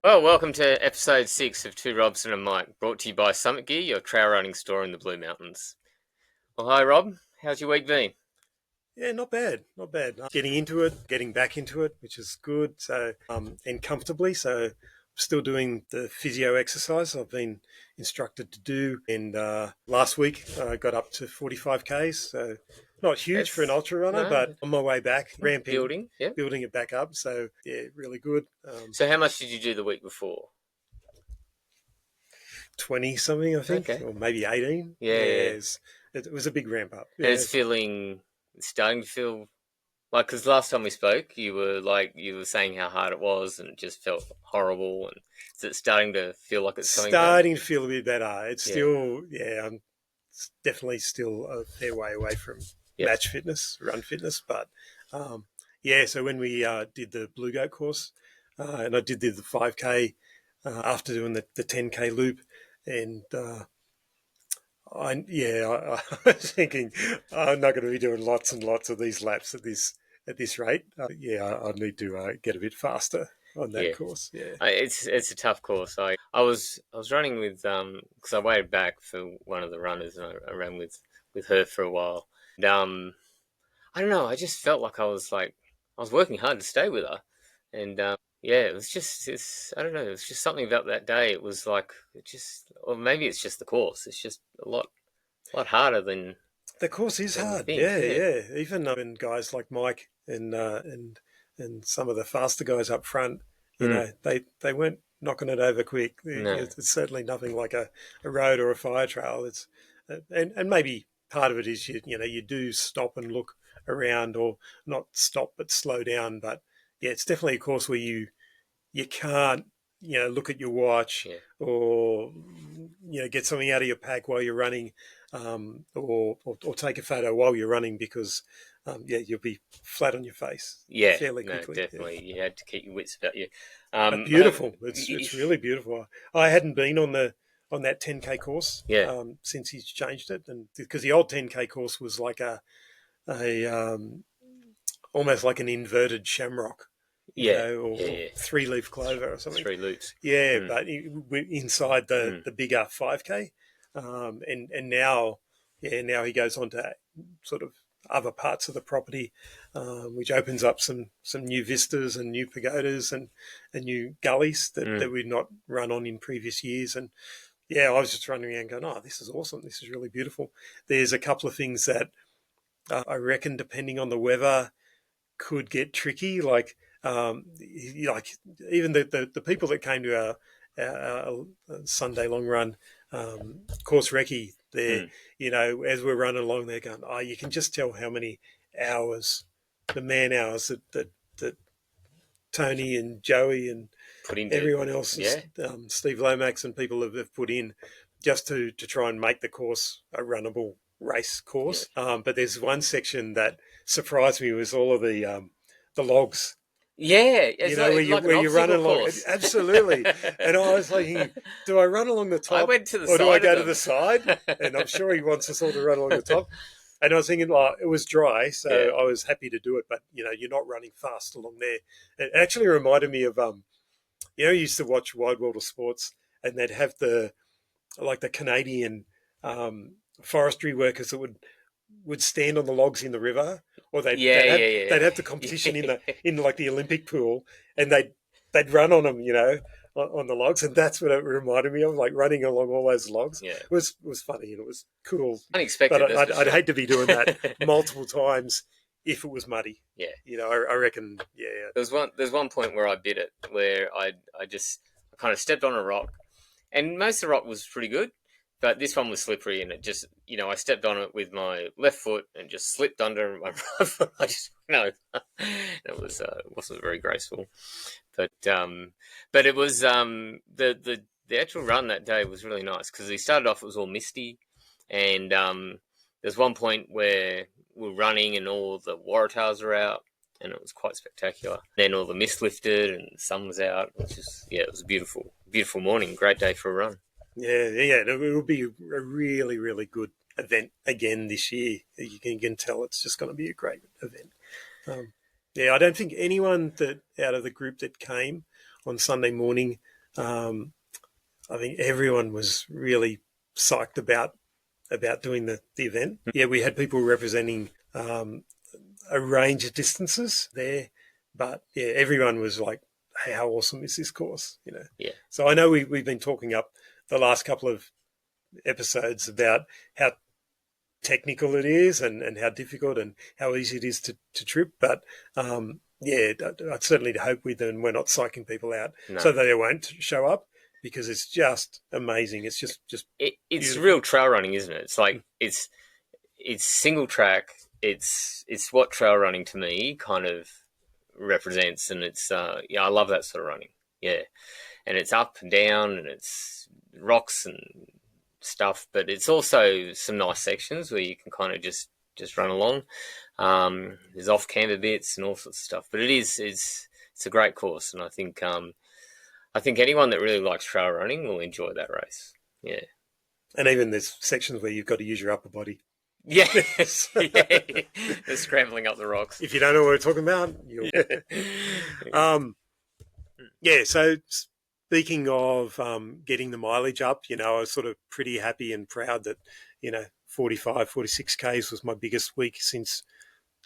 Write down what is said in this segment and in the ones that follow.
Well, welcome to episode 6 of Two Robs and a Mike, brought to you by Summit Gear, your trail running store in the Blue Mountains. Well, hi Rob, how's your week been? Yeah, not bad, not bad. Getting into it, getting back into it, which is good. So, and comfortably. So, I'm still doing the physio exercise I've been instructed to do. And last week I got up to 45 k's. So, not huge for an It's, ultra runner, no, but on my way back, ramping, building, yeah. building it back up. So, yeah, really good. So how much did you do the week before? 20 something, I think, Okay, or maybe 18. yeah, yeah. Yeah, it was a big ramp up. And Yeah. it's starting to feel like, because last time we spoke, you were saying how hard it was and it just felt horrible. And is it starting to feel like it's coming back? Starting to feel a bit better. It's Yeah, still, yeah, it's definitely still a fair way away from yep. match fitness, run fitness. But yeah, so when we did the Blue Goat course, and I did the 5K after doing the 10K loop, and I was thinking I'm not going to be doing lots and lots of these laps at this rate. Yeah, I need to get a bit faster on that Yeah. course. Yeah. It's a tough course. I was running with because I waited back for one of the runners and I ran with her for a while. And I don't know. I just felt like I was working hard to stay with her, and yeah, it's I don't know. It was just something about that day. It was like it just, or maybe it's just the course. It's just a lot harder The course is than you hard. think. Yeah, Yeah. yeah. Even when guys like Mike and some of the faster guys up front, Mm, they weren't knocking it over quick. no. It's certainly nothing like a road or a fire trail. It's and maybe part of it is you do stop and look around, or not stop but slow down. But yeah, it's definitely a course where you can't look at your watch, Yeah. or get something out of your pack while you're running, or take a photo while you're running, because yeah, you'll be flat on your face Yeah. fairly No. quickly. Yeah. Definitely. You had to keep your wits about you. But Um. beautiful. It's really beautiful. I hadn't been on that 10K course Yeah. since he's changed it, and because the old 10K course was like a almost like an inverted shamrock, Yeah. Yeah. or Yeah. three leaf clover or something. Three loops. Yeah, Mm, but inside mm, the bigger 5K, and now, yeah, now he goes on to sort of other parts of the property, which opens up some new vistas and new pagodas and new gullies that mm. we'd not run on in previous years. And yeah, I was just running around going, oh, this is awesome. This is really beautiful. There's a couple of things that I reckon, depending on the weather, could get tricky. Like even the people that came to our Sunday long run course recce there, Mm. as we're running along, they're going, oh, you can just tell how many hours, the man hours that Tony and Joey and Put into, everyone else, yeah, Steve Lomax and people have put in, just to try and make the course a runnable race yeah, course. But there's one section that surprised me, was all of the logs. yeah. It's Where like an you're obstacle running along. course. Absolutely. And I was thinking, do I run along the I top, went to the or do I side of go to them. the side? And I'm sure he wants us all to run along the top. And I was thinking, well, it was dry, so Yeah, I was happy to do it. But you're not running fast along there. It actually reminded me of I used to watch Wide World of Sports, and they'd have the Canadian forestry workers that would stand on the logs in the river, or yeah, they'd yeah, have the competition yeah. in like the Olympic pool, and they'd run on them, on the logs, and that's what it reminded me of, like running along all those logs. Yeah. It was funny, and it was cool, but Unexpected, that's for I'd sure. hate to be doing that multiple times if it was muddy. Yeah. I reckon, yeah, There's one point where I bit it, where I kind of stepped on a rock, and most of the rock was pretty good, but this one was slippery, and it just, I stepped on it with my left foot and just slipped under my right foot. I just, it wasn't very graceful, but it was the actual run that day was really nice, because he started off, it was all misty, and there's one point where we're running and all the waratahs are out, and it was quite spectacular. Then all the mist lifted and the sun was out. It was just, yeah, it was a beautiful, beautiful morning. Great day for a run. yeah. It will be a really, really good event again this year. You can tell it's just going to be a great event. Yeah, I don't think anyone that out of the group that came on Sunday morning Um, I think everyone was really psyched about doing the event. Yeah, we had people representing a range of distances there, but yeah, everyone was like, "Hey, how awesome is this course?" You know. Yeah. So I know we've been talking up the last couple of episodes about how technical it is and how difficult and how easy it is to trip, but yeah, I'd certainly hope we're not psyching people out No. so that they won't show up because it's just amazing. It's just It's beautiful. real trail running, isn't it? It's like it's single track. It's what trail running to me kind of represents, and it's yeah, I love that sort of running. Yeah, and it's up and down, and it's rocks and stuff, but it's also some nice sections where you can kind of just run along. There's off camber bits and all sorts of stuff, but it's a great course, and I think anyone that really likes trail running will enjoy that race. Yeah. And even there's sections where you've got to use your upper body. Yes, yeah. They're scrambling up the rocks. If you don't know what we're talking about, you'll. um, yeah. So speaking of getting the mileage up, I was sort of pretty happy and proud that 45, 46 k's was my biggest week since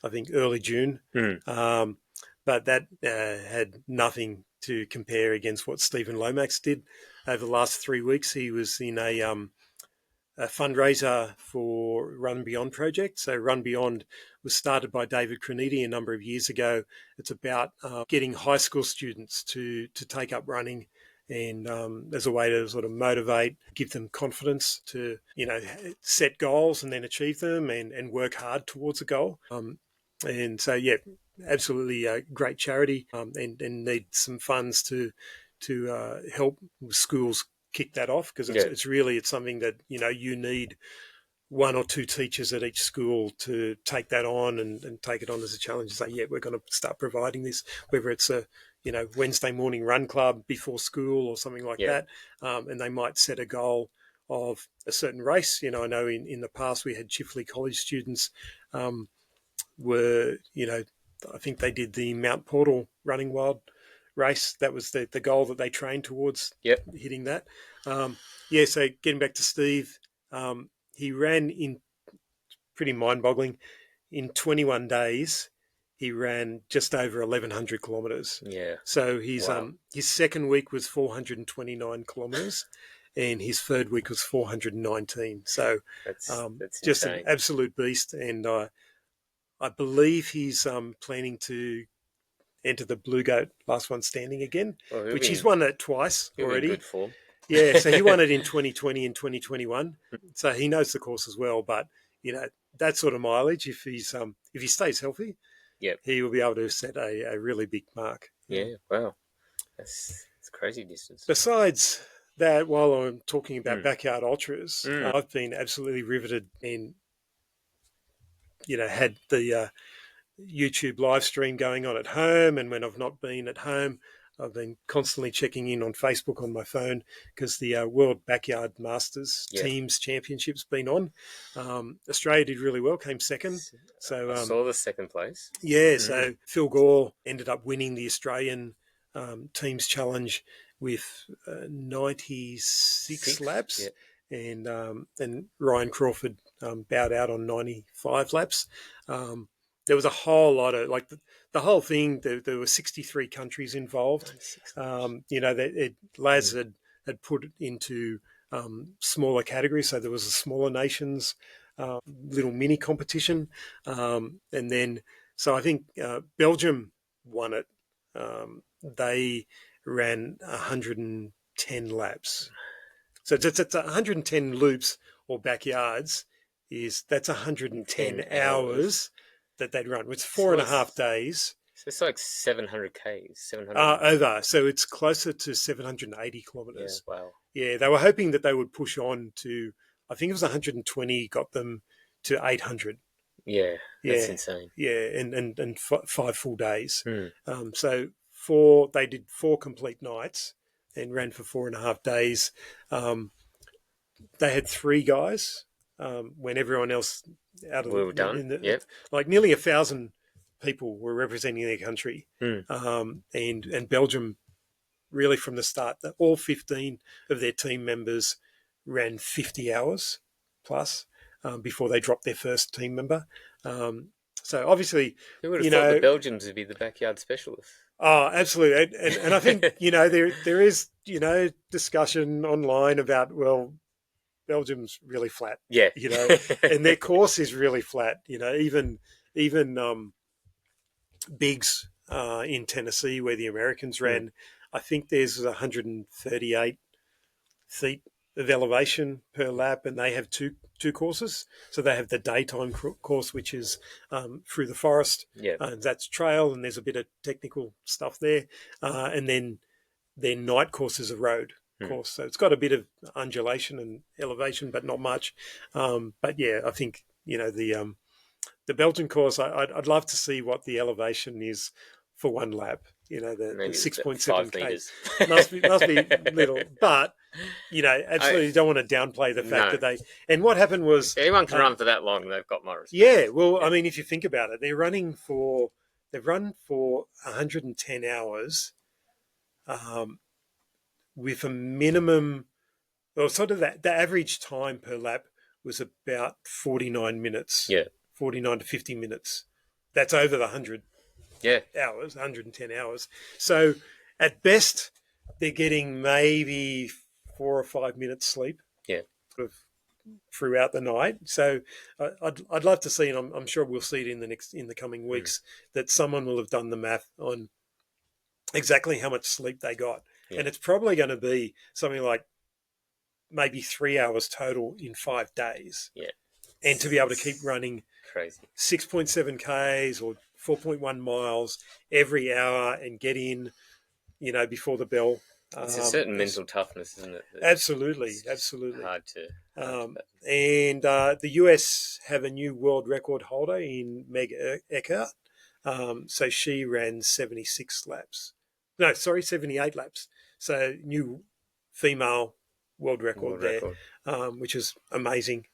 I think early June. Mm. But that had nothing to compare against what Stephen Lomax did over the last 3 weeks. He was in a fundraiser for Run Beyond project. So Run Beyond was started by David Croniti a number of years ago. It's about getting high school students to take up running, and as a way to sort of motivate, give them confidence to set goals and then achieve them and work hard towards a goal. And so yeah, absolutely a great charity, and need some funds to help schools kick that off because Yeah, it's something that you need one or two teachers at each school to take that on and take it on as a challenge and say, yeah, we're going to start providing this, whether it's a Wednesday morning run club before school or something like yeah, that, and they might set a goal of a certain race. I know in the past we had Chifley College students were I think they did the Mount Portal Running Wild race. That was the goal that they trained towards, yep, hitting that. Yeah, so getting back to Steve, he ran in pretty mind-boggling. In 21 days, he ran just over 1,100 kilometres. yeah. So Wow, his second week was 429 kilometres, and his third week was 419. So that's just an insane. absolute beast. And I believe he's planning to enter the Blue Goat Last One Standing again, Well, which he's won it twice he'll be in good already. form. Yeah, so he won it in 2020 and 2021. So he knows the course as well. But that sort of mileage, if he stays healthy, Yep. he will be able to set a really big mark. Yeah. Wow. That's crazy distance. Besides that, while I'm talking about Mm. backyard ultras, Mm. I've been absolutely riveted and had the YouTube live stream going on at home, and when I've not been at home, I've been constantly checking in on Facebook on my phone because the World Backyard Masters Yep. Teams Championship's been on. Australia did really well, came second. So I saw the second place. yeah, Mm. so Phil Gore ended up winning the Australian Teams Challenge with 96 Six. laps, Yep. and Ryan Crawford bowed out on 95 laps. There was a whole lot of the whole thing. There were 63 countries involved. 96. Lads had put it into smaller categories, so there was a smaller nations little mini competition, and then so I think Belgium won it. They ran 110 laps, so it's 110 loops or backyards. That's 110 10 hours. hours that they'd run. It's four So and a it's half days so it's like 700 k's. 700. over, so it's closer to 780 Yeah. kilometres. Wow. Yeah, they were hoping that they would push on to, I think it was 120, got them to 800. Yeah. That's Yeah, insane. yeah, and 5 full days. Mm. So they did 4 complete nights and ran for 4.5 days. They had 3 guys when everyone else out of We were done. Yep. like nearly 1,000 people were representing their country, Mm. and Belgium really from the start. That all 15 of their team members ran 50 hours plus before they dropped their first team member. So obviously, Who would have you thought the know, Belgians would be the backyard specialists? oh, absolutely, and I think there is discussion online about, well, Belgium's really flat, Yeah. and their course is really flat. Even Biggs in Tennessee, where the Americans Mm. ran, I think there's 138 feet of elevation per lap, and they have two courses. So they have the daytime course, which is through the forest, Yeah. and that's trail, and there's a bit of technical stuff there, and then their night course is a road Mm. course. So it's got a bit of undulation and elevation, but not much. But yeah, I think the Belgian course, I'd love to see what the elevation is for one lap. The Maybe it's six about point seven 5 k meters. must be little, but I, absolutely don't want to downplay the fact no. that they. And what happened was, If anyone can run for that long, they've got my respect. yeah, well, Yeah. I mean, if you think about it, they've run for 110 hours, um, with a minimum, well, sort of the average time per lap was about 49 minutes, Yeah. 49 to 50 minutes. That's over the 100 Yeah. hours, 110 hours. So at best, they're getting maybe 4 or 5 minutes sleep Yeah. sort of throughout the night. So I'd love to see, and I'm sure we'll see it in the coming Mm. weeks, that someone will have done the math on exactly how much sleep they got. Yeah. And it's probably going to be something like maybe 3 hours total in 5 days. Yeah. And to be able to keep running Crazy. 6.7 Ks or 4.1 miles every hour and get in, before the bell. It's a certain mental toughness, isn't it? Absolutely, It's just absolutely. hard to And the US have a new world record holder in Meg Eckert. So she ran 76 laps. No, sorry, 78 laps. So new female world record world there, record. which is amazing.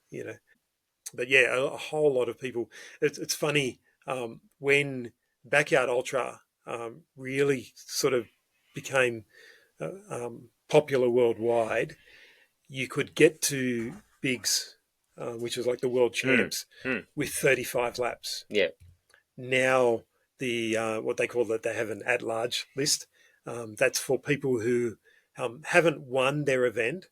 But yeah, a whole lot of people. It's funny when Backyard Ultra really sort of became popular worldwide. You could get to Biggs, which was like the world Mm. champs, Mm. with 35 laps. Yeah. Now the what they call that, they have an at-large list. That's for people who haven't won their event,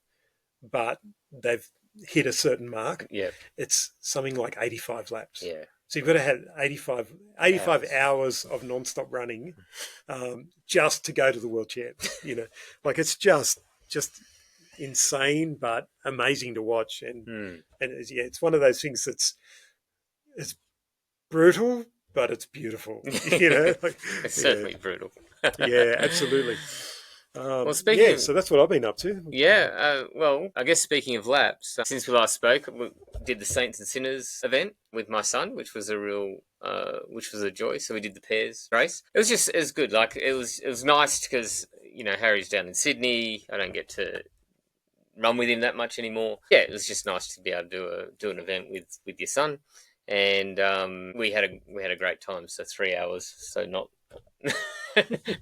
but they've hit a certain mark. Yeah. It's something like 85 laps. Yeah. So you've got to have 85 hours of non-stop running just to go to the world champs. Like it's just insane, but amazing to watch. And it's one of those things it's brutal, but it's beautiful. Like, It's certainly brutal. yeah, absolutely. Well, speaking of, So that's what I've been up to. well, I guess speaking of laps, since we last spoke, we did the Saints and Sinners event with my son, which was which was a joy. So we did the pairs race. It was good. Like it was nice because Harry's down in Sydney. I don't get to run with him that much anymore. Yeah, it was just nice to be able to do an event with your son, and we had a great time. So 3 hours. So not.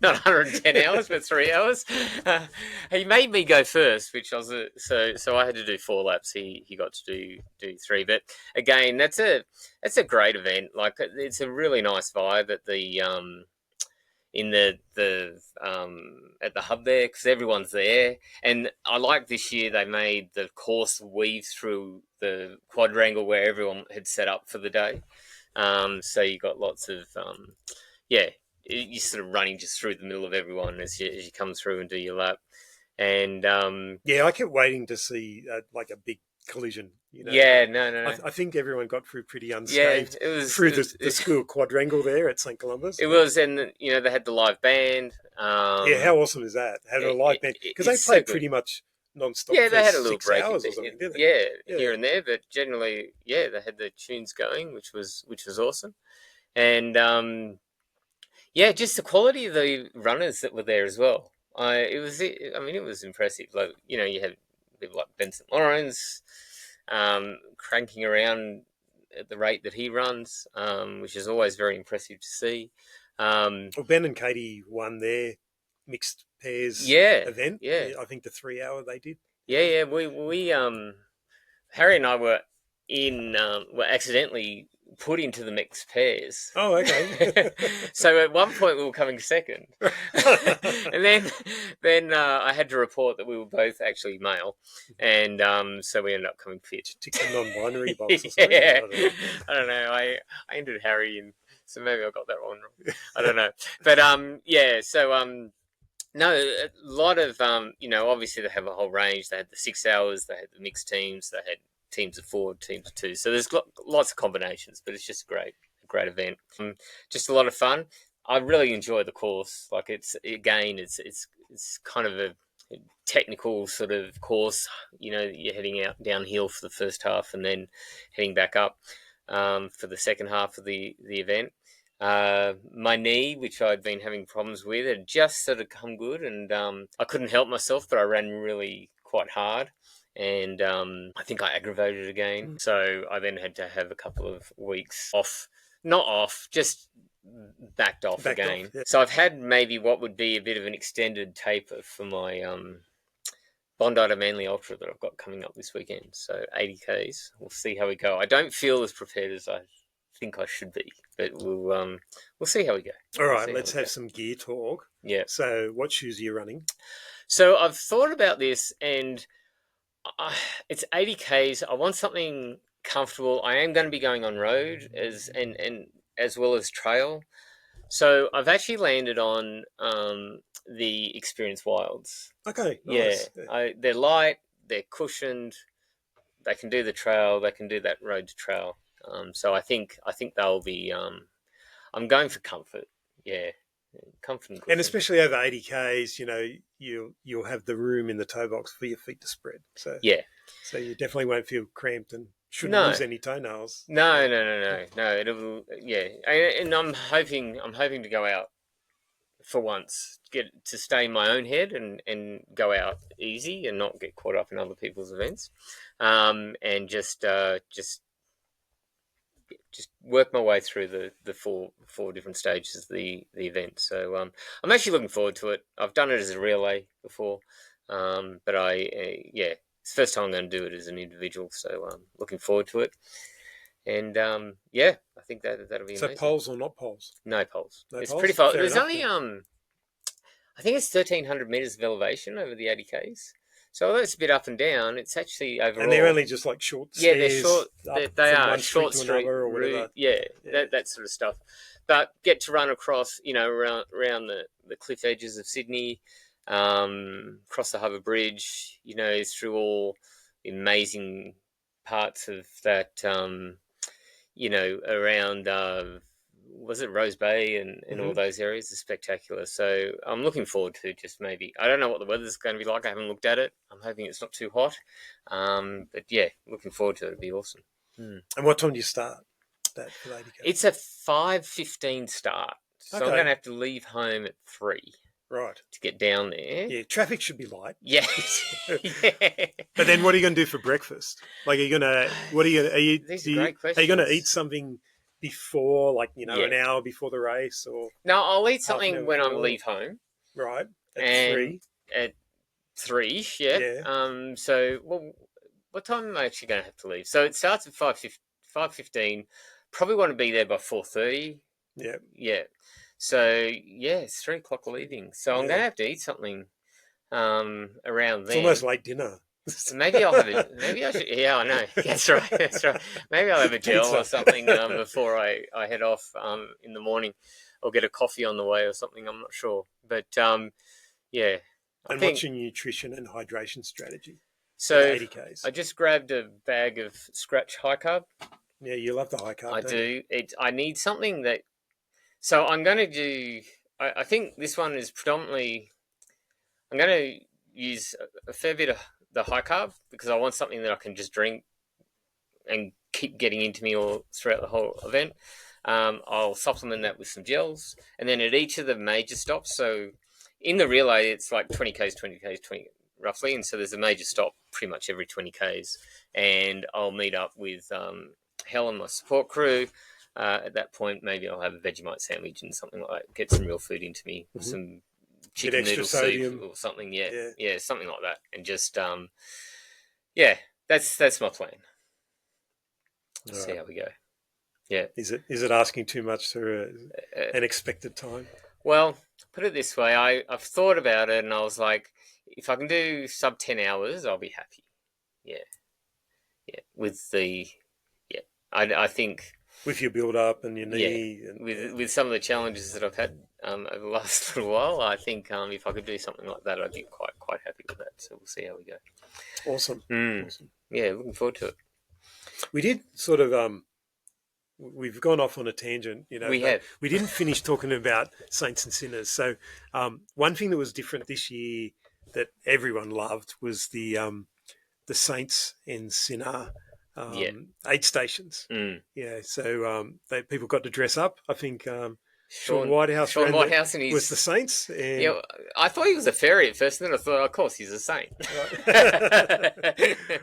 Not 110 hours, but 3 hours. He made me go first, which I was so I had to do 4 laps. He got to do 3, but again, that's a great event. Like it's a really nice vibe at the in the at the hub there because everyone's there, and I like this year they made the course weave through the quadrangle where everyone had set up for the day. So you got lots of yeah. You're sort of running just through the middle of everyone as you come through and do your lap, and yeah, I kept waiting to see like a big collision. yeah, no, I think everyone got through pretty yeah, unscathed through the school quadrangle there at St. Columbus. It was, and they had the live band. Yeah, how awesome is that? Had a live band because they It's so played good. pretty much non-stop Yeah, for they had a little 6 hours break. or something, didn't they? Yeah, Yeah. here and there, but generally, yeah, they had the tunes going, which was awesome, and yeah, just the quality of the runners that were there as well. It was impressive. Like you had people like Benson Lawrence, cranking around at the rate that he runs, which is always very impressive to see. Well, Ben and Katie won their mixed pairs Yeah, event. yeah, I think the 3 hour they did. yeah. We Harry and I were accidentally put into the mixed pairs. Oh, okay. So at one point we were coming second, and then I had to report that we were both actually male, and so we ended up coming fifth. Tick the non-binary box or something. Yeah, I don't know. I don't know. I entered Harry, and so maybe I got that one wrong. I don't know, but yeah. So no, a lot of obviously they have a whole range. They had the 6 hours, they had the mixed teams, they had teams of four, teams of two. So there's lots of combinations, but it's just a great event. Just a lot of fun. I really enjoy the course. Like it's kind of a technical sort of course. You're heading out downhill for the first half and then heading back up for the second half of the event. My knee, which I'd been having problems with, had just sort of come good, and I couldn't help myself, but I ran really quite hard, and I think I aggravated it again. So I then had to have a couple of weeks off, not off, just backed off Backed again. off, yeah. So I've had maybe what would be a bit of an extended taper for my Bondi to Manly Ultra that I've got coming up this weekend. So 80 Ks. We'll see how we go. I don't feel as prepared as I think I should be, but we'll see how we go. All right, We'll let's have some gear talk. Yeah. So, what shoes are you running? So I've thought about this, and it's 80 Ks. I want something comfortable. I am going to be going on road as well as trail. So I've actually landed on the Experience Wilds. Okay, nice. Yeah, they're light, they're cushioned, they can do the trail, they can do that road to trail. So I think they'll be. I'm going for comfort. Yeah, comfort and cushion. And especially over 80 Ks, you'll have the room in the toe box for your feet to spread. So yeah, so you definitely won't feel cramped and shouldn't lose any toenails. No. It'll and I'm hoping to go out for once, get to stay in my own head and go out easy and not get caught up in other people's events, and just work my way through the four different stages of the event. So I'm actually looking forward to it. I've done it as a relay before, but it's the first time I'm going to do it as an individual. So I'm looking forward to it. And I think that'll be amazing. So poles or not poles? No poles. No it's poles? pretty far. Fair There's enough, only yeah. I think it's 1,300 meters of elevation over the 80 Ks. So although it's a bit up and down, it's actually overall. And they're only just like short stairs. Yeah, they're short. They are short street or whatever. Route, yeah. That sort of stuff. But get to run across, around the cliff edges of Sydney, across the Harbour Bridge, through all the amazing parts of that, around. Was it Rose Bay and all those areas are spectacular. So I'm looking forward to just maybe, I don't know what the weather's going to be like. I haven't looked at it. I'm hoping it's not too hot. But yeah, looking forward to it. It'd be awesome. And what time do you start that for 80K? It's a 5:15 start. So Okay. I'm going to have to leave home at 3. Right. To get down there. Yeah, traffic should be light. Yeah. Yeah. But then what are you going to do for breakfast? Like, These are great questions. Are you going to eat something before, like, an hour before the race, or? No, I'll eat something when I leave home. Right. At 3. At 3, yeah. So, what time am I actually going to have to leave? So it starts at 5:15. Probably want to be there by 4:30. Yeah. Yeah. So it's 3 o'clock leaving. So I'm going to have to eat something around then. It's almost like dinner. So maybe I'll have it. Maybe I should. Yeah, I know. That's right. That's right. Maybe I'll have a gel or something before I head off in the morning, or get a coffee on the way or something. I'm not sure, but yeah. And what's your nutrition and hydration strategy? So 80 Ks. I just grabbed a bag of scratch high carb. Yeah, you love the high carb. I do. I need something that. So I'm going to do. I think this one is predominantly. I'm going to use a fair bit of the high carb because I want something that I can just drink and keep getting into me all throughout the whole event. I'll supplement that with some gels, and then at each of the major stops. So in the relay, it's like 20 Ks, 20 Ks, 20 roughly, and so there's a major stop pretty much every 20 Ks, and I'll meet up with Helen, my support crew. At that point, maybe I'll have a Vegemite sandwich and something like that. Get some real food into me, some Get chicken extra noodle soup sodium. or something. Yeah, Yeah. yeah, something like that, and just yeah, that's my plan. All See right. how we go. Yeah. Is it asking too much for Uh, an expected time? well, put it this way, I've thought about it, and I was like, if I can do sub 10 hours, I'll be happy. Yeah, yeah. With the yeah, I think With your build up and your yeah, knee and yeah. with some of the challenges that I've had over the last little while, I think if I could do something like that, I'd be quite happy with that. So we'll see how we go. Awesome. Mm. Awesome. Yeah, looking forward to it. We did sort of we've gone off on a tangent, We but have. we didn't finish talking about saints and sinners. So one thing that was different this year that everyone loved was the saints and sinner Yeah. aid stations. Mm. Yeah, so people got to dress up. I think Sean Sean Whitehouse Sean ran the Whitehouse and was the his Saints, and yeah. I thought he was a fairy at first, and then I thought, of course, he's a saint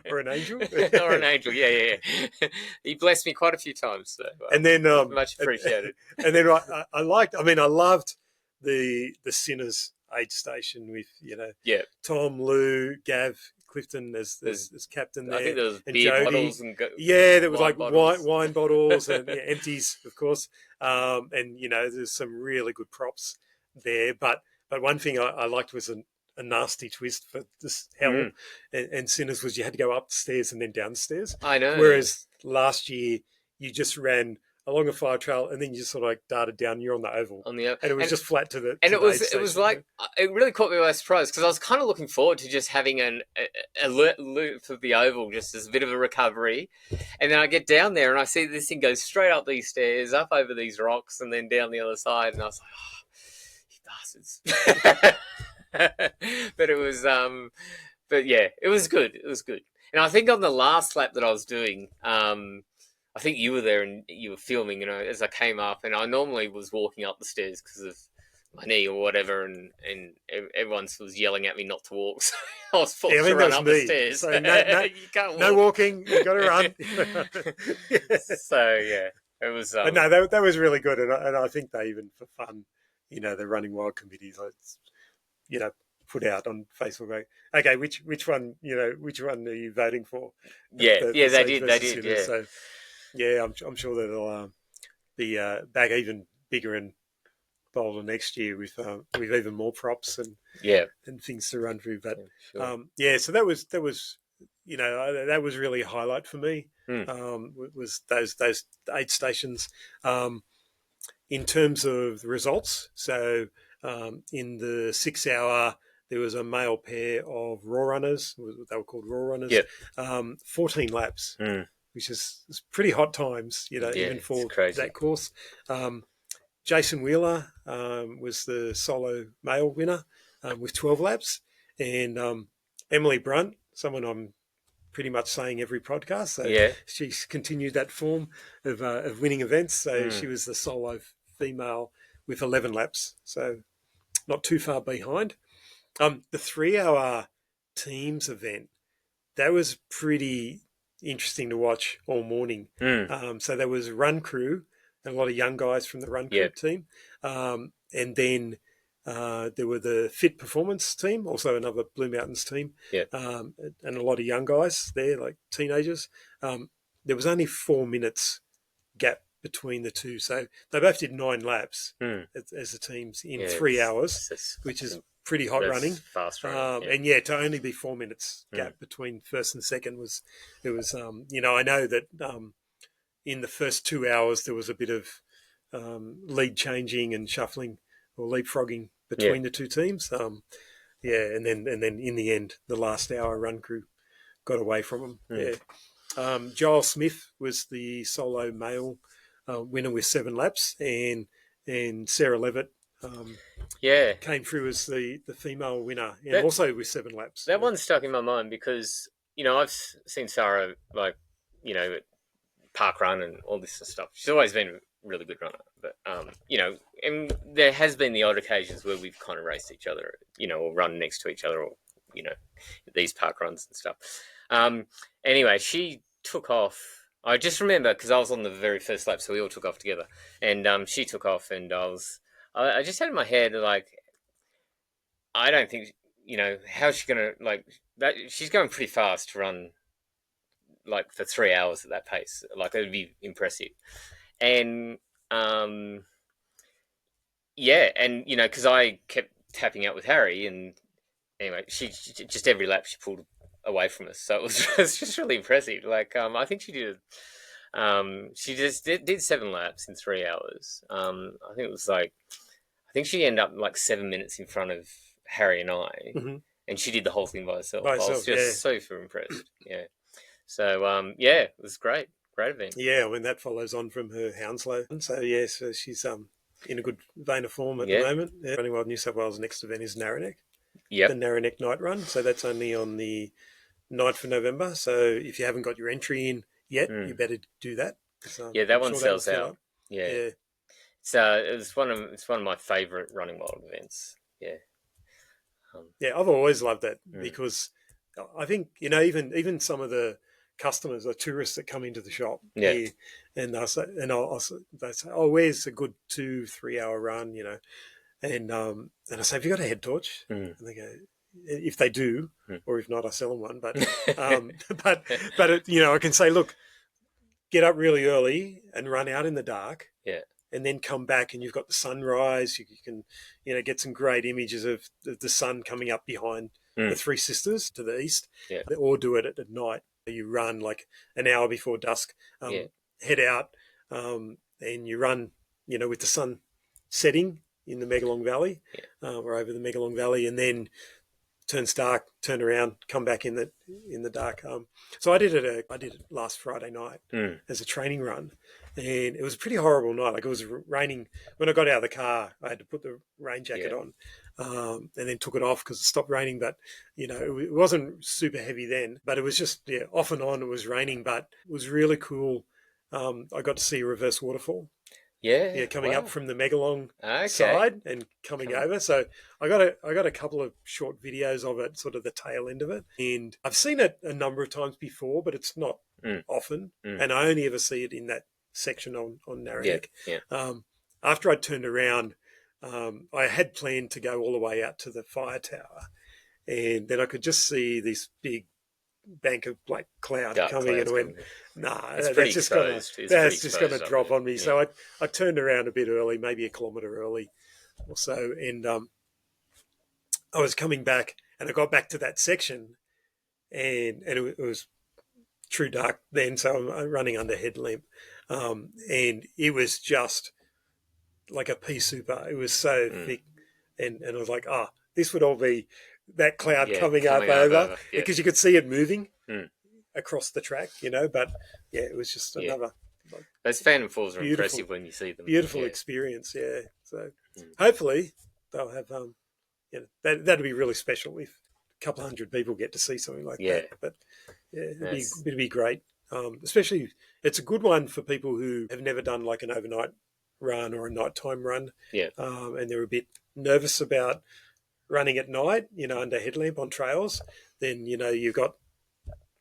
or an angel. or an angel. Yeah, yeah, yeah. He blessed me quite a few times, so And then much appreciated. and then I liked. I mean, I loved the sinners aid station with Yeah, Tom, Lou, Gav, Clifton there's as captain I think there, there was and beer Jody. bottles and Yeah, there was wine like bottles. wine bottles and empties, of course. And there's some really good props there. But one thing I liked was a nasty twist for this hell Mm, and sinners was you had to go upstairs and then downstairs. I know. Whereas last year you just ran along a fire trail and then you just sort of like darted down. You're on the oval, On the and it was and just flat to the and to it the aid was station. like it really caught me by surprise because I was kind of looking forward to just having a loop of the oval just as a bit of a recovery, and then I get down there and I see this thing go straight up these stairs, up over these rocks, and then down the other side, and I was like, oh, you bastards! But it was but yeah, it was good. It was good, and I think on the last lap that I was doing, I think you were there and you were filming, as I came up, and I normally was walking up the stairs because of my knee or whatever, and everyone was yelling at me not to walk, so I was Yeah, I forced to think that run was up the me. stairs. So no, You can't no walk. walking. You got to run. So yeah, it was. But no, that was really good, and I think they even for fun, the running wild committees, you know, put out on Facebook. Like, okay, which one, which one are you voting for? Yeah, The yeah, they Saints did, they versus did, Sinners. yeah, So yeah, I'm sure that it'll be back even bigger and bolder next year with even more props yeah, and things to run through. But yeah, sure. yeah, so that was that was really a highlight for me. Hmm. Was those aid stations in terms of the results. So in the 6 hour, there was a male pair of raw runners. They were called raw runners. Yeah, 14 laps, hmm. which is pretty hot times, Yeah, even it's for crazy. that course. Jason Wheeler was the solo male winner with 12 laps. And Emily Brunt, someone I'm pretty much saying every podcast. So Yeah, she's continued that form of winning events. So hmm. she was the solo female with 11 laps. So not too far behind. The 3 hour teams event, that was pretty interesting to watch all morning. Hmm. So there was run crew and a lot of young guys from the run Yeah, crew team. And then there were the fit performance team, also another Blue Mountains team, yeah, and a lot of young guys there, like teenagers. There was only 4 minutes gap between the two. So they both did 9 laps hmm. as the teams in Yeah. 3 hours, which is pretty hot running. Fast running. Yeah. And yeah, to only be 4 minutes Hmm. gap between first and second was I know that in the first 2 hours there was a bit of lead changing and shuffling or leapfrogging Yeah. between the two teams. Yeah, and then in the end, the last hour run crew got away from them. Hmm. Yeah, Giles Smith was the solo male winner with 7 laps, and Sarah Levitt Yeah. came through as the female winner, and That also with 7 laps. that Yeah. one stuck in my mind because I've seen Sarah like at park run and all this sort of stuff. She's always been a really good runner, but and there has been the odd occasions where we've kind of raced each other, or run next to each other, or these park runs and stuff. Anyway, she took off. I just remember because I was on the very first lap, so we all took off together, and she took off, and I just had in my head like I don't think, how's she gonna like that? She's going pretty fast to run like for 3 hours at that pace. Like it'd be impressive. And yeah, and because I kept tapping out with Harry, and anyway, she just every lap she pulled away from us, so it was, it was just really impressive. Like I think she just did 7 laps in 3 hours. I think it was like I think she ended up like 7 minutes in front of Harry and I, Mm-hmm. and she did the whole thing by By herself. I was herself, yeah. just super impressed. Yeah. So yeah, it was great, great event. Yeah, I mean that follows on from her Hounslow. So yeah, so she's in a good vein of form at the Yeah. moment. Yeah. Running Wild New South Wales' next event is Narrowneck, the Yep. Narrowneck Night Run. So that's only on the 9th of November. So if you haven't got your entry in yet, you Mm. better do that. Yeah, that I'm one sure that will sells fill out. up. Yeah. Yeah, It's one of my favorite Running Wild events. Yeah. Um, yeah. I've always loved that mm. because I think even some of the customers or tourists that come into the shop Yeah. here, and they say, "Oh, where's a good 2-3 hour run?" And I say, "Have you got a head torch?" Mm. And they go, "If they do, Mm. or if not, I sell them one." But I can say, "Look, get up really early and run out in the dark, Yeah. and then come back, and you've got the sunrise. You can, get some great images of the sun coming up behind the Mm. Three Sisters to the east, Yeah. or do it at night. You run like an hour before dusk, Yeah. head out, and you run, with the sun setting in the Megalong Valley, Yeah. or over the Megalong Valley, and then turns dark, turn around, come back in the dark. So I did it last Friday night Mm. as a training run, and it was a pretty horrible night. Like it was raining when I got out of the car. I had to put the rain jacket Yeah. on, and then took it off because it stopped raining. But it wasn't super heavy then. But it was just off and on. It was raining, but it was really cool. I got to see a reverse waterfall. Yeah. Yeah, coming up Wow. from the Megalong Okay. side and coming over. So I got a couple of short videos of it, sort of the tail end of it, and I've seen it a number of times before, but it's not Mm. often, Mm. and I only ever see it in that section on Yeah. Narrowneck. Yeah. After I turned around, I had planned to go all the way out to the fire tower, and then I could just see this big bank of black cloud Dark coming, and clouds I went, coming. nah, It's pretty It's pretty that's just gonna exposed up drop there. on me. Yeah. So I turned around a bit early, maybe a kilometre early or so, and I was coming back, and I got back to that section, and it was true dark then, so I'm running under headlamp, and it was just like a pea super. It was so Mm. thick, and I was like, this would all be that cloud Yeah. coming up Coming up over over. Yeah. because you could see it moving Mm. across the track, but yeah, it was just Yeah. another like, Those Phantom Falls are beautiful, impressive when you see them. beautiful Yeah. experience. Yeah, so Mm. hopefully they'll have that'd be really special if a couple of hundred people get to see something like Yeah. that. But yeah, That's it'd be great. Especially it's a good one for people who have never done like an overnight run or a nighttime run, yeah. and they're a bit nervous about running at night, under headlamp on trails. Then you've got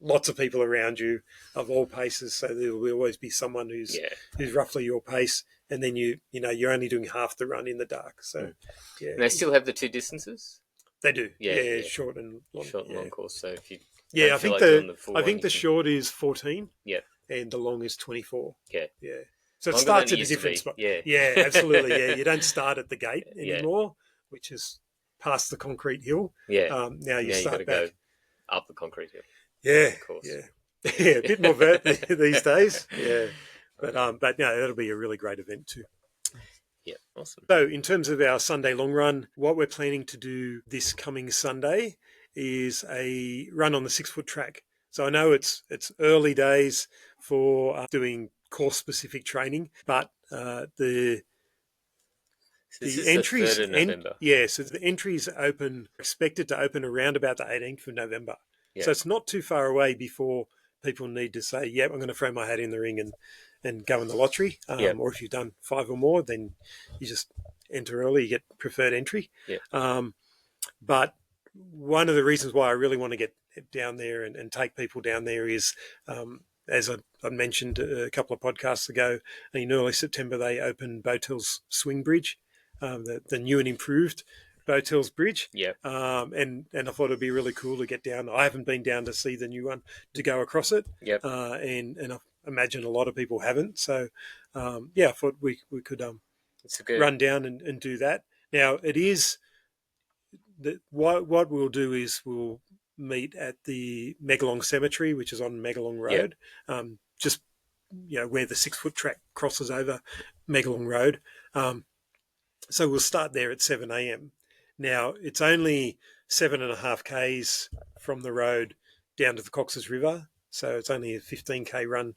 lots of people around you of all paces, so there will always be someone Yeah. who's roughly your pace, and then you're only doing half the run in the dark. So Mm. yeah, And they still have the two distances. they do. Yeah. Yeah, Yeah. short and long. Short and Yeah, long course. So if you yeah. don't I feel think like doing the full I one, think you the can. short is 14, Yeah. and the long is 24. Yeah. Yeah. So it Longer than starts it at a used to different be. spot. Yeah. Yeah, absolutely. Yeah, you don't start at the gate Yeah. anymore, which is past the concrete hill. Yeah. Now you Now you got to start go back. up the concrete hill. Yeah, Of course. yeah, yeah. A bit more vert these days. Yeah, but no, that'll be a really great event too. Yeah. Awesome. So, in terms of our Sunday long run, what we're planning to do this coming Sunday is a run on the 6 foot track. So I know it's early days for doing course specific training, but So this the is the entries 3rd of November. so the entries expected to open around about the 18th of November. Yeah. So it's not too far away before people need to say, "Yep, I'm going to throw my hat in the ring and go in the lottery." Yeah. Or if you've done 5 or more, then you just enter early. You get preferred entry. Yeah. But one of the reasons why I really want to get down there and take people down there is, as I mentioned a couple of podcasts ago, in early September they opened Boat Hill's Swing Bridge, the new and improved Bowtels Bridge, Yep. and I thought it'd be really cool to get down. I haven't been down to see the new one to go across it, Yep. and I imagine a lot of people haven't. So yeah, I thought we could It's a good. run down and do that. Now it is what we'll do is we'll meet at the Megalong Cemetery, which is on Megalong Yep. Road, just where the 6 foot track crosses over Megalong Road. So we'll start there at 7 a.m. Now it's only 7.5 k's from the road down to the Cox's River, so it's only a 15 k run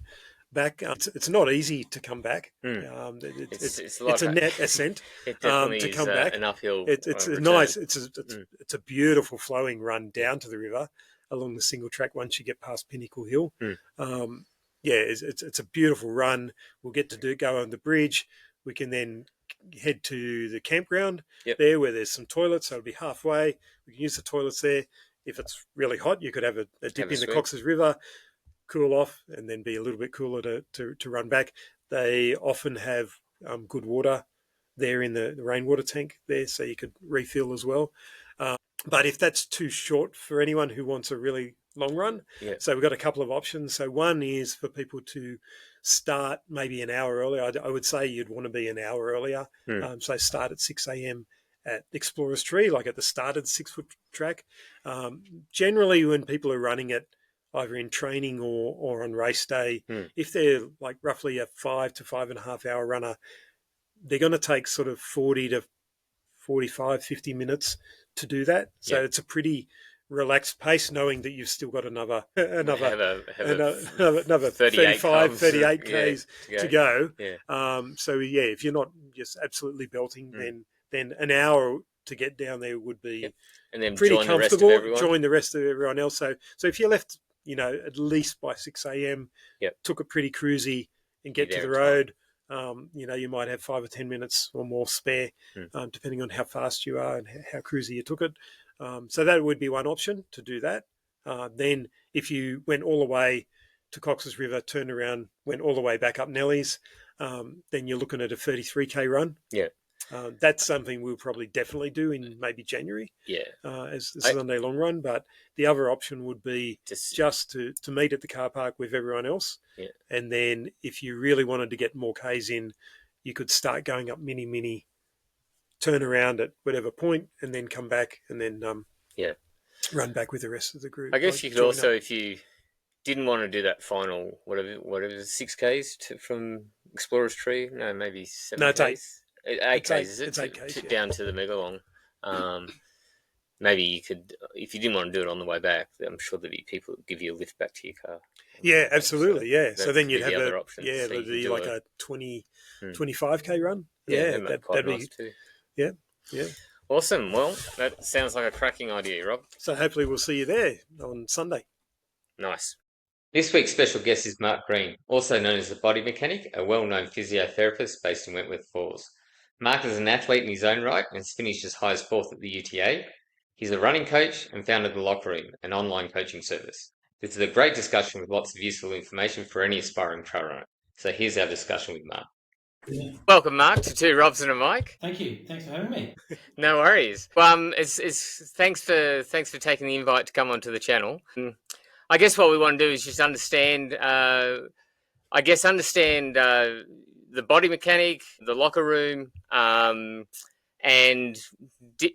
back. It's not easy to come back. Mm. It's a It's lot. a net ascent It definitely to is come back. an uphill It's a return. nice. It's a Mm. it's a beautiful flowing run down to the river along the single track once you get past Pinnacle Hill. Mm. Yeah, it's a beautiful run. We'll get to go on the bridge. We can then head to the campground Yep. there where there's some toilets. So it'll be halfway. We can use the toilets there. If it's really hot, you could have a dip Have a in the swim. Cox's River, cool off, and then be a little bit cooler to run back. They often have good water there in the rainwater tank there, so you could refill as well. But if that's too short for anyone who wants a really long run, Yeah. so we've got a couple of options. So one is for people to start maybe an hour earlier. I would say you'd want to be an hour earlier. So start at 6 a.m. at Explorers Tree, like at the start of the 6 foot track. Generally, when people are running it, either in training or on race day, if they're like roughly a 5 to 5.5 hour runner, they're going to take sort of 40 to 45, 50 minutes to do that. So Yep. it's a pretty relaxed pace, knowing that you've still got another another 38 35, k's 38 yeah, k's to go. Yeah. So yeah, if you're not just absolutely belting, then an hour to get down there would be Yep. And then pretty join the rest of comfortable. everyone. Join the rest of everyone else. So if you left, at least by 6 a.m., Yep. took it pretty cruisy and get to the road, you might have 5 or 10 minutes or more spare, depending on how fast you are and how cruisy you took it. So that would be one option to do that. Then if you went all the way to Cox's River, turned around, went all the way back up Nelly's, then you're looking at a 33 k run. Yeah. That's something we'll probably definitely do in maybe January. Yeah. As the Sunday long run. But the other option would be just to meet at the car park with everyone else. Yeah. And then if you really wanted to get more Ks in, you could start going up mini, turn around at whatever point, and then come back and then run back with the rest of the group. I guess you could also, if you didn't want to do that final, whatever 6 k's from Explorers Tree, no, maybe 7 No, it's k's. 8 k's, is it? It's 8 k's, down to the Megalong. Maybe you could, if you didn't want to do it on the way back, I'm sure there'd be people that give you a lift back to your car. Yeah, absolutely. Yeah. So then you'd have other option. Yeah, so it'd be like a 25k run. Yeah, that'd be nice too. Yeah. Awesome. Well, that sounds like a cracking idea, Rob. So hopefully we'll see you there on Sunday. Nice. This week's special guest is Mark Green, also known as the Body Mechanic, a well-known physiotherapist based in Wentworth Falls. Mark is an athlete in his own right and has finished as high as fourth at the UTA. He's a running coach and founded The Locker Room, an online coaching service. This is a great discussion with lots of useful information for any aspiring trail runner. So here's our discussion with Mark. Yeah. Welcome, Mark, to Two Robs and a Mic. Thank you. Thanks for having me. No worries. Well, it's thanks for taking the invite to come onto the channel. I guess what we want to do is just understand. Understand the Body Mechanic, the Locker Room, and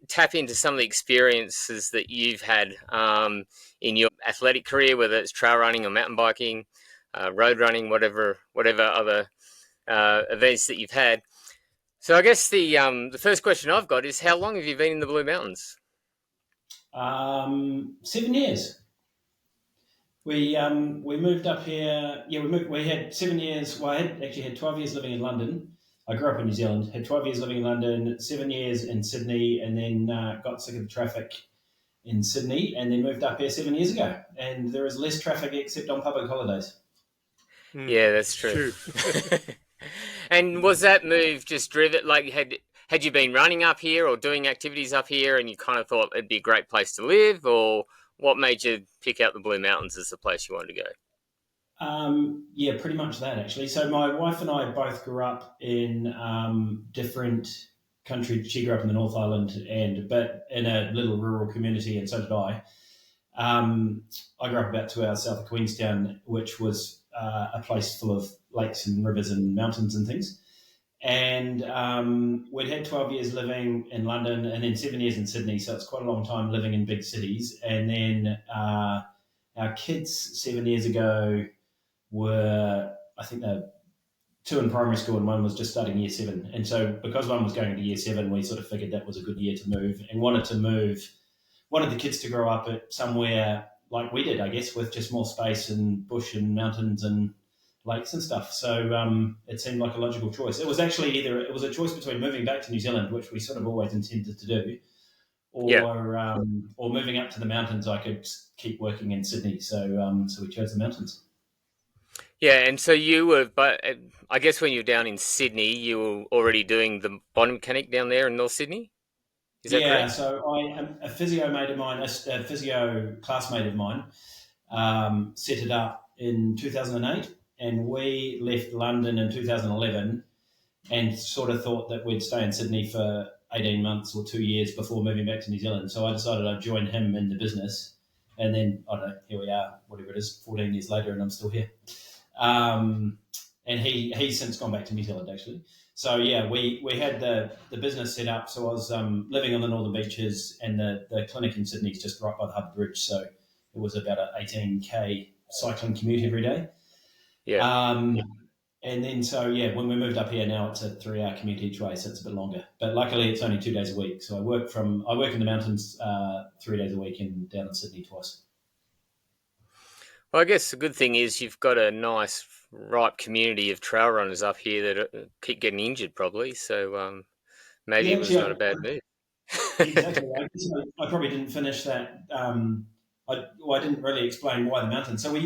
tap into some of the experiences that you've had in your athletic career, whether it's trail running or mountain biking, road running, whatever other events that you've had. So I guess the first question I've got is, how long have you been in the Blue Mountains? 7 years. We moved up here. Yeah, we had 7 years. Well, I had 12 years living in London. I grew up in New Zealand. Had 12 years living in London, 7 years in Sydney, and then got sick of the traffic in Sydney, and then moved up here 7 years ago. And there is less traffic except on public holidays. Yeah, that's true. And was that move just driven? Like, had you been running up here or doing activities up here, and you kind of thought it'd be a great place to live, or what made you pick out the Blue Mountains as the place you wanted to go? Yeah, pretty much that, actually. So my wife and I both grew up in different country. She grew up in the North Island, but in a little rural community, and so did I. I grew up about 2 hours south of Queenstown, which was a place full of lakes and rivers and mountains and things. And we'd had 12 years living in London and then 7 years in Sydney, so it's quite a long time living in big cities. And then our kids 7 years ago were, I think they're two in primary school and one was just starting year seven. And so because one was going into year seven, we sort of figured that was a good year to move and wanted the kids to grow up at somewhere like we did, I guess, with just more space and bush and mountains and lakes and stuff. So it seemed like a logical choice. It was actually it was a choice between moving back to New Zealand, which we sort of always intended to do, Yeah. or moving up to the mountains. I could keep working in Sydney, so we chose the mountains. Yeah, and so you were, but I guess when you were down in Sydney, you were already doing the body mechanic down there in North Sydney. Is that Yeah, correct? so a physio mate of mine, a physio classmate of mine, set it up in 2008, and we left London in 2011 and sort of thought that we'd stay in Sydney for 18 months or 2 years before moving back to New Zealand. So I decided I'd join him in the business. And then, I don't know, here we are, whatever it is, 14 years later, and I'm still here. Um, and he's since gone back to New Zealand, actually. So, yeah, we had the business set up. So I was living on the Northern Beaches, and the clinic in Sydney is just right by the Harbour Bridge. So it was about an 18K cycling commute every day. Yeah. And then, so yeah, when we moved up here, now it's a 3-hour commute each way, so it's a bit longer. But luckily, it's only 2 days a week. So I work in the mountains 3 days a week and down in Sydney twice. Well, I guess the good thing is you've got a nice, ripe community of trail runners up here that keep getting injured, probably. So maybe Yeah, it was actually, not a bad move. exactly. I probably didn't finish that. I didn't really explain why the mountains. So we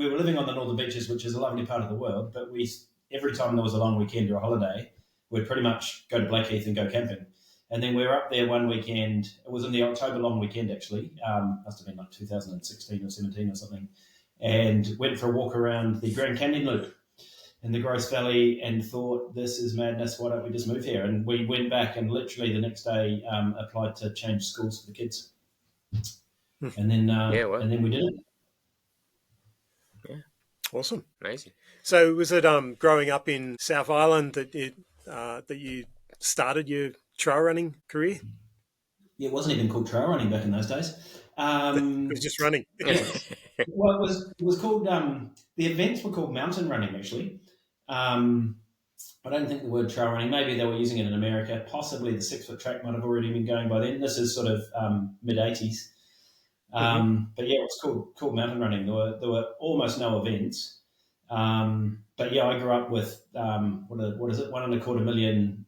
were living on the Northern Beaches, which is a lovely part of the world, but every time there was a long weekend or a holiday, we'd pretty much go to Blackheath and go camping. And then we were up there one weekend. It was in the October long weekend, actually. Must have been like 2016 or 17 or something. And went for a walk around the Grand Canyon Loop in the Grose Valley and thought, this is madness, why don't we just move here? And we went back and literally the next day applied to change schools for the kids. And then Yeah, well, and then we did it. yeah, Awesome. amazing. So was it growing up in South Island that you started your trail running career? Yeah, it wasn't even called trail running back in those days. It was just running. Yeah. Well, it was called the events were called mountain running actually. I don't think the word trail running. Maybe they were using it in America. Possibly the 6 foot track might have already been going by then. This is sort of mid '80s. But yeah, it was called mountain running. There were almost no events. But yeah, I grew up with what is it? 1.25 million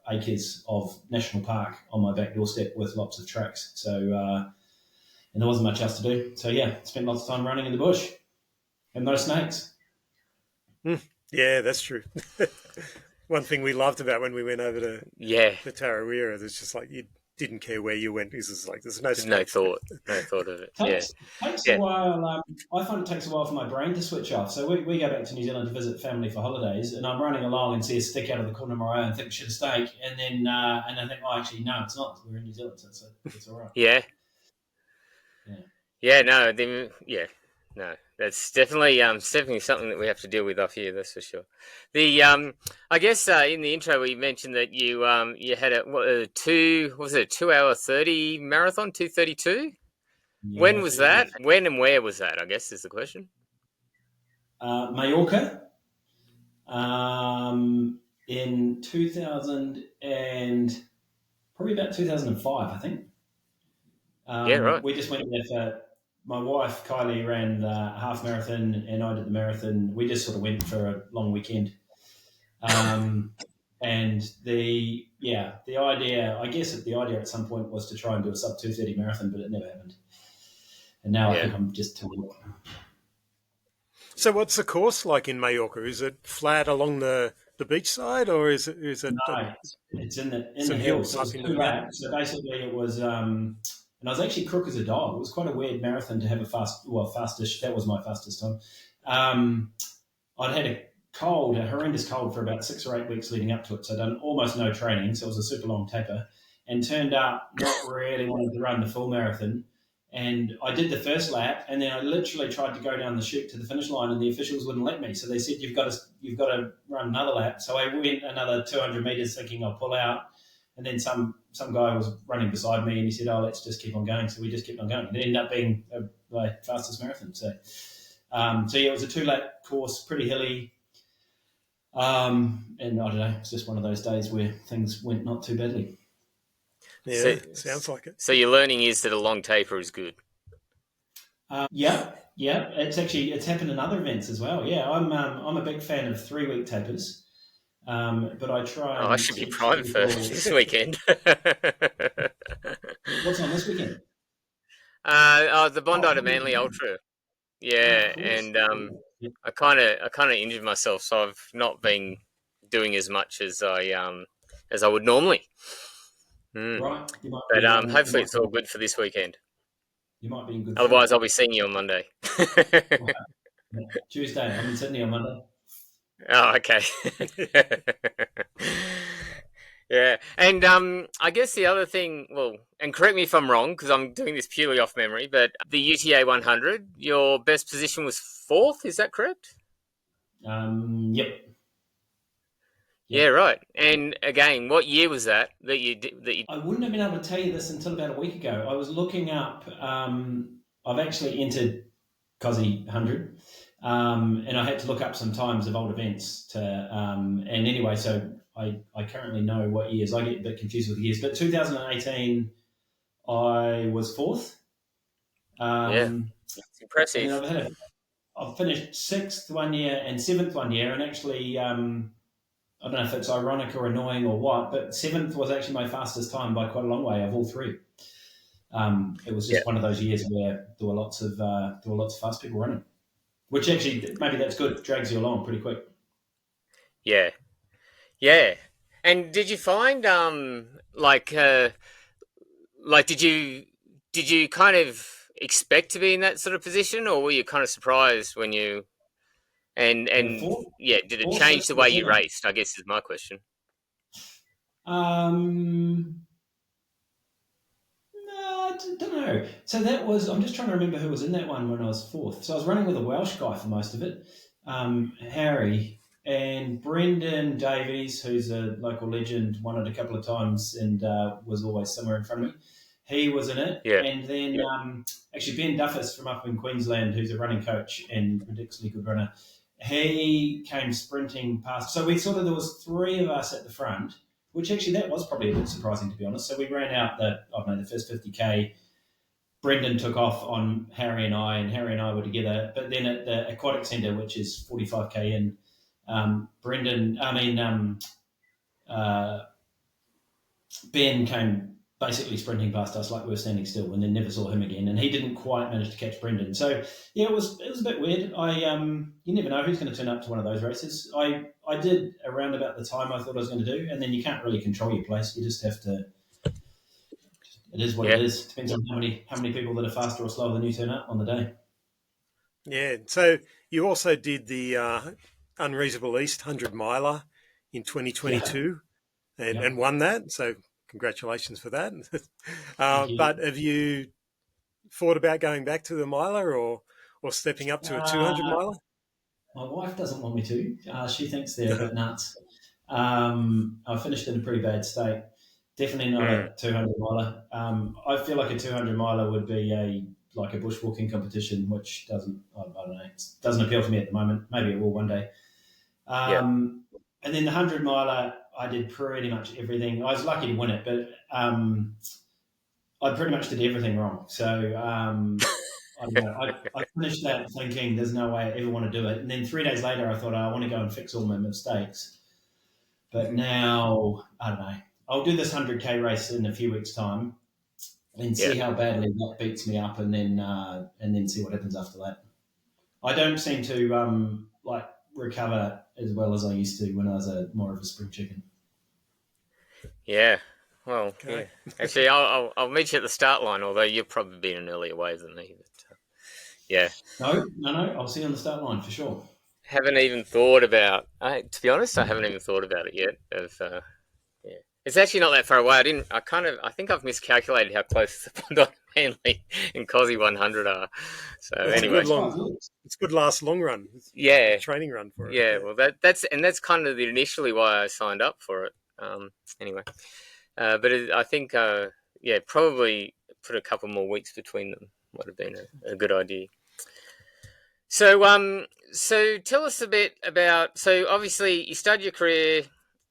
acres of national park on my back doorstep with lots of tracks. So and there wasn't much else to do. So yeah, spent lots of time running in the bush and no snakes. Yeah, that's true. One thing we loved about when we went over to Yeah, the Tarawera, it's just like you didn't care where you went. It's like there's no there's no snakes. thought of it. Yeah, Takes yeah, a while. I find it takes a while for my brain to switch off. So we go back to New Zealand to visit family for holidays, and I'm running along and see a stick out of the corner of my eye and think shit a snake, and then I think, oh, actually, no, it's not. We're in New Zealand, so it's all right. yeah, Yeah. yeah. No, yeah, no. That's definitely something that we have to deal with up here. That's for sure. The I guess in the intro we mentioned that you had a 2 hour 30 marathon, 2:32. When Yeah, was that? When and where was that? I guess is the question. Mallorca, in 2000 and probably about 2005, I think. Yeah, right. We just went there for my wife Kylie ran the half marathon and I did the marathon. We just sort of went for a long weekend. And the idea, I guess the idea at some point was to try and do a sub 2:30 marathon, but it never happened. And now I think I'm just too old. So what's the course like in Mallorca? Is it flat along the beach side, or is it No, it's in the some hills. hills So it up was in 2 the mountains? laps. So basically, it was, and I was actually crook as a dog. It was quite a weird marathon to have fastish. That was my fastest time. I'd had cold, a horrendous cold for about 6 or 8 weeks leading up to it. So I'd done almost no training. So it was a super long taper and turned up not really wanting to run the full marathon. And I did the first lap, and then I literally tried to go down the chute to the finish line, and the officials wouldn't let me. So they said you've got to run another lap. So I went another 200 meters, thinking I'll pull out, and then some guy was running beside me, and he said, "Oh, let's just keep on going." So we just kept on going. It ended up being my fastest marathon. So yeah, it was a 2 lap course, pretty hilly. And I don't know, it's just one of those days where things went not too badly. So, Yeah, sounds like it. so your learning is that a long taper is good. Yeah, yeah. It's happened in other events as well. Yeah, I'm a big fan of 3 week tapers, but I try Oh, I and should be teach primed for people. this weekend. What's on this weekend? The Bondi to Manly Ultra. Of Yeah, course. and I kind of injured myself, so I've not been doing as much as I would normally. Mm. Right, But hopefully it's all good for this weekend. you might be in good Otherwise, form. I'll be seeing you on Monday. Right. Yeah. Tuesday, I'm in Sydney on Monday. Oh, okay. Yeah, and I guess the other thing, well, and correct me if I'm wrong because I'm doing this purely off memory, but the UTA 100, your best position was fourth. Is that correct? Yep, Yeah, yep. right. And again, what year was that you did, that you? I wouldn't have been able to tell you this until about a week ago. I was looking up. I've actually entered COSI 100, and I had to look up some times of old events to. And anyway, so I currently know what years. I get a bit confused with the years, but 2018 I was fourth, Yeah, um, it's and then impressive. I've finished sixth one year and seventh one year, and actually. I don't know if it's ironic or annoying or what, but seventh was actually my fastest time by quite a long way of all three. It was Yeah, just one of those years where there were lots of fast people running, which actually maybe that's good. Drags you along pretty quick. yeah, yeah. And did you find like did you kind of expect to be in that sort of position, or were you kind of surprised when you and Fourth, yeah, did it fourth, change sixth, the or way you seventh. raced? I guess is my question. Um, no, I don't know. So that was. I'm just trying to remember who was in that one when I was fourth. So I was running with a Welsh guy for most of it, Harry and Brendan Davies, who's a local legend, won it a couple of times and was always somewhere in front of me. He was in it, Yeah, and then actually Ben Duffus from up in Queensland, who's a running coach and ridiculously good runner. He came sprinting past. So we sort of there was three of us at the front, which actually that was probably a bit surprising to be honest. So we ran out the first 50k. Brendan took off on Harry and Harry and I were together. But then at the aquatic centre, which is 45k in, uh, Ben came basically sprinting past us like we were standing still, and then never saw him again. And he didn't quite manage to catch Brendan. So yeah, it was a bit weird. You never know who's going to turn up to one of those races. I did around about the time I thought I was going to do, and then you can't really control your place. You just have to. It is what it yeah, is. Depends on how many people that are faster or slower than you turn up on the day. Yeah. So you also did the Unreasonable East 100 miler in Yeah, 2022 yeah. and won that. So congratulations for that. Thank But you. have you thought about going back to the miler or stepping up to a 200 Uh, miler? my wife doesn't want me to. She thinks they're a bit nuts. I finished in a pretty bad state. Definitely not mm, a 200 miler. I feel like a 200 miler would be like a bushwalking competition, which I don't know, it doesn't appeal to me at the moment. Maybe it will one day. yeah, And then the 100 miler, I did pretty much everything. I was lucky to win it, but I pretty much did everything wrong. So I don't know. I finished that thinking there's no way I ever want to do it. And then 3 days later, I thought, I want to go and fix all my mistakes. But now, I don't know. I'll do this 100k race in a few weeks' time and yeah, see how badly that beats me up, and then see what happens after that. I don't seem to like recover as well as I used to when I was more of a spring chicken. yeah. Well, yeah. Okay. Actually, I'll meet you at the start line. Although you've probably been an earlier wave than me. But, yeah. No, no, no. I'll see you on the start line for sure. haven't even thought about. To be honest, I haven't even thought about it yet. Yeah, it's actually not that far away. I didn't. I kind of. I think I've miscalculated how close the Bondi Manly and Cosy 100 are. So It's a anyway, good It's quite long, good. it's a good last long run, yeah, training run for it. yeah. Yeah. Well, that's kind of initially why I signed up for it. Anyway, but I think yeah, probably put a couple more weeks between them would have been a good idea. So tell us a bit about. So obviously, you started your career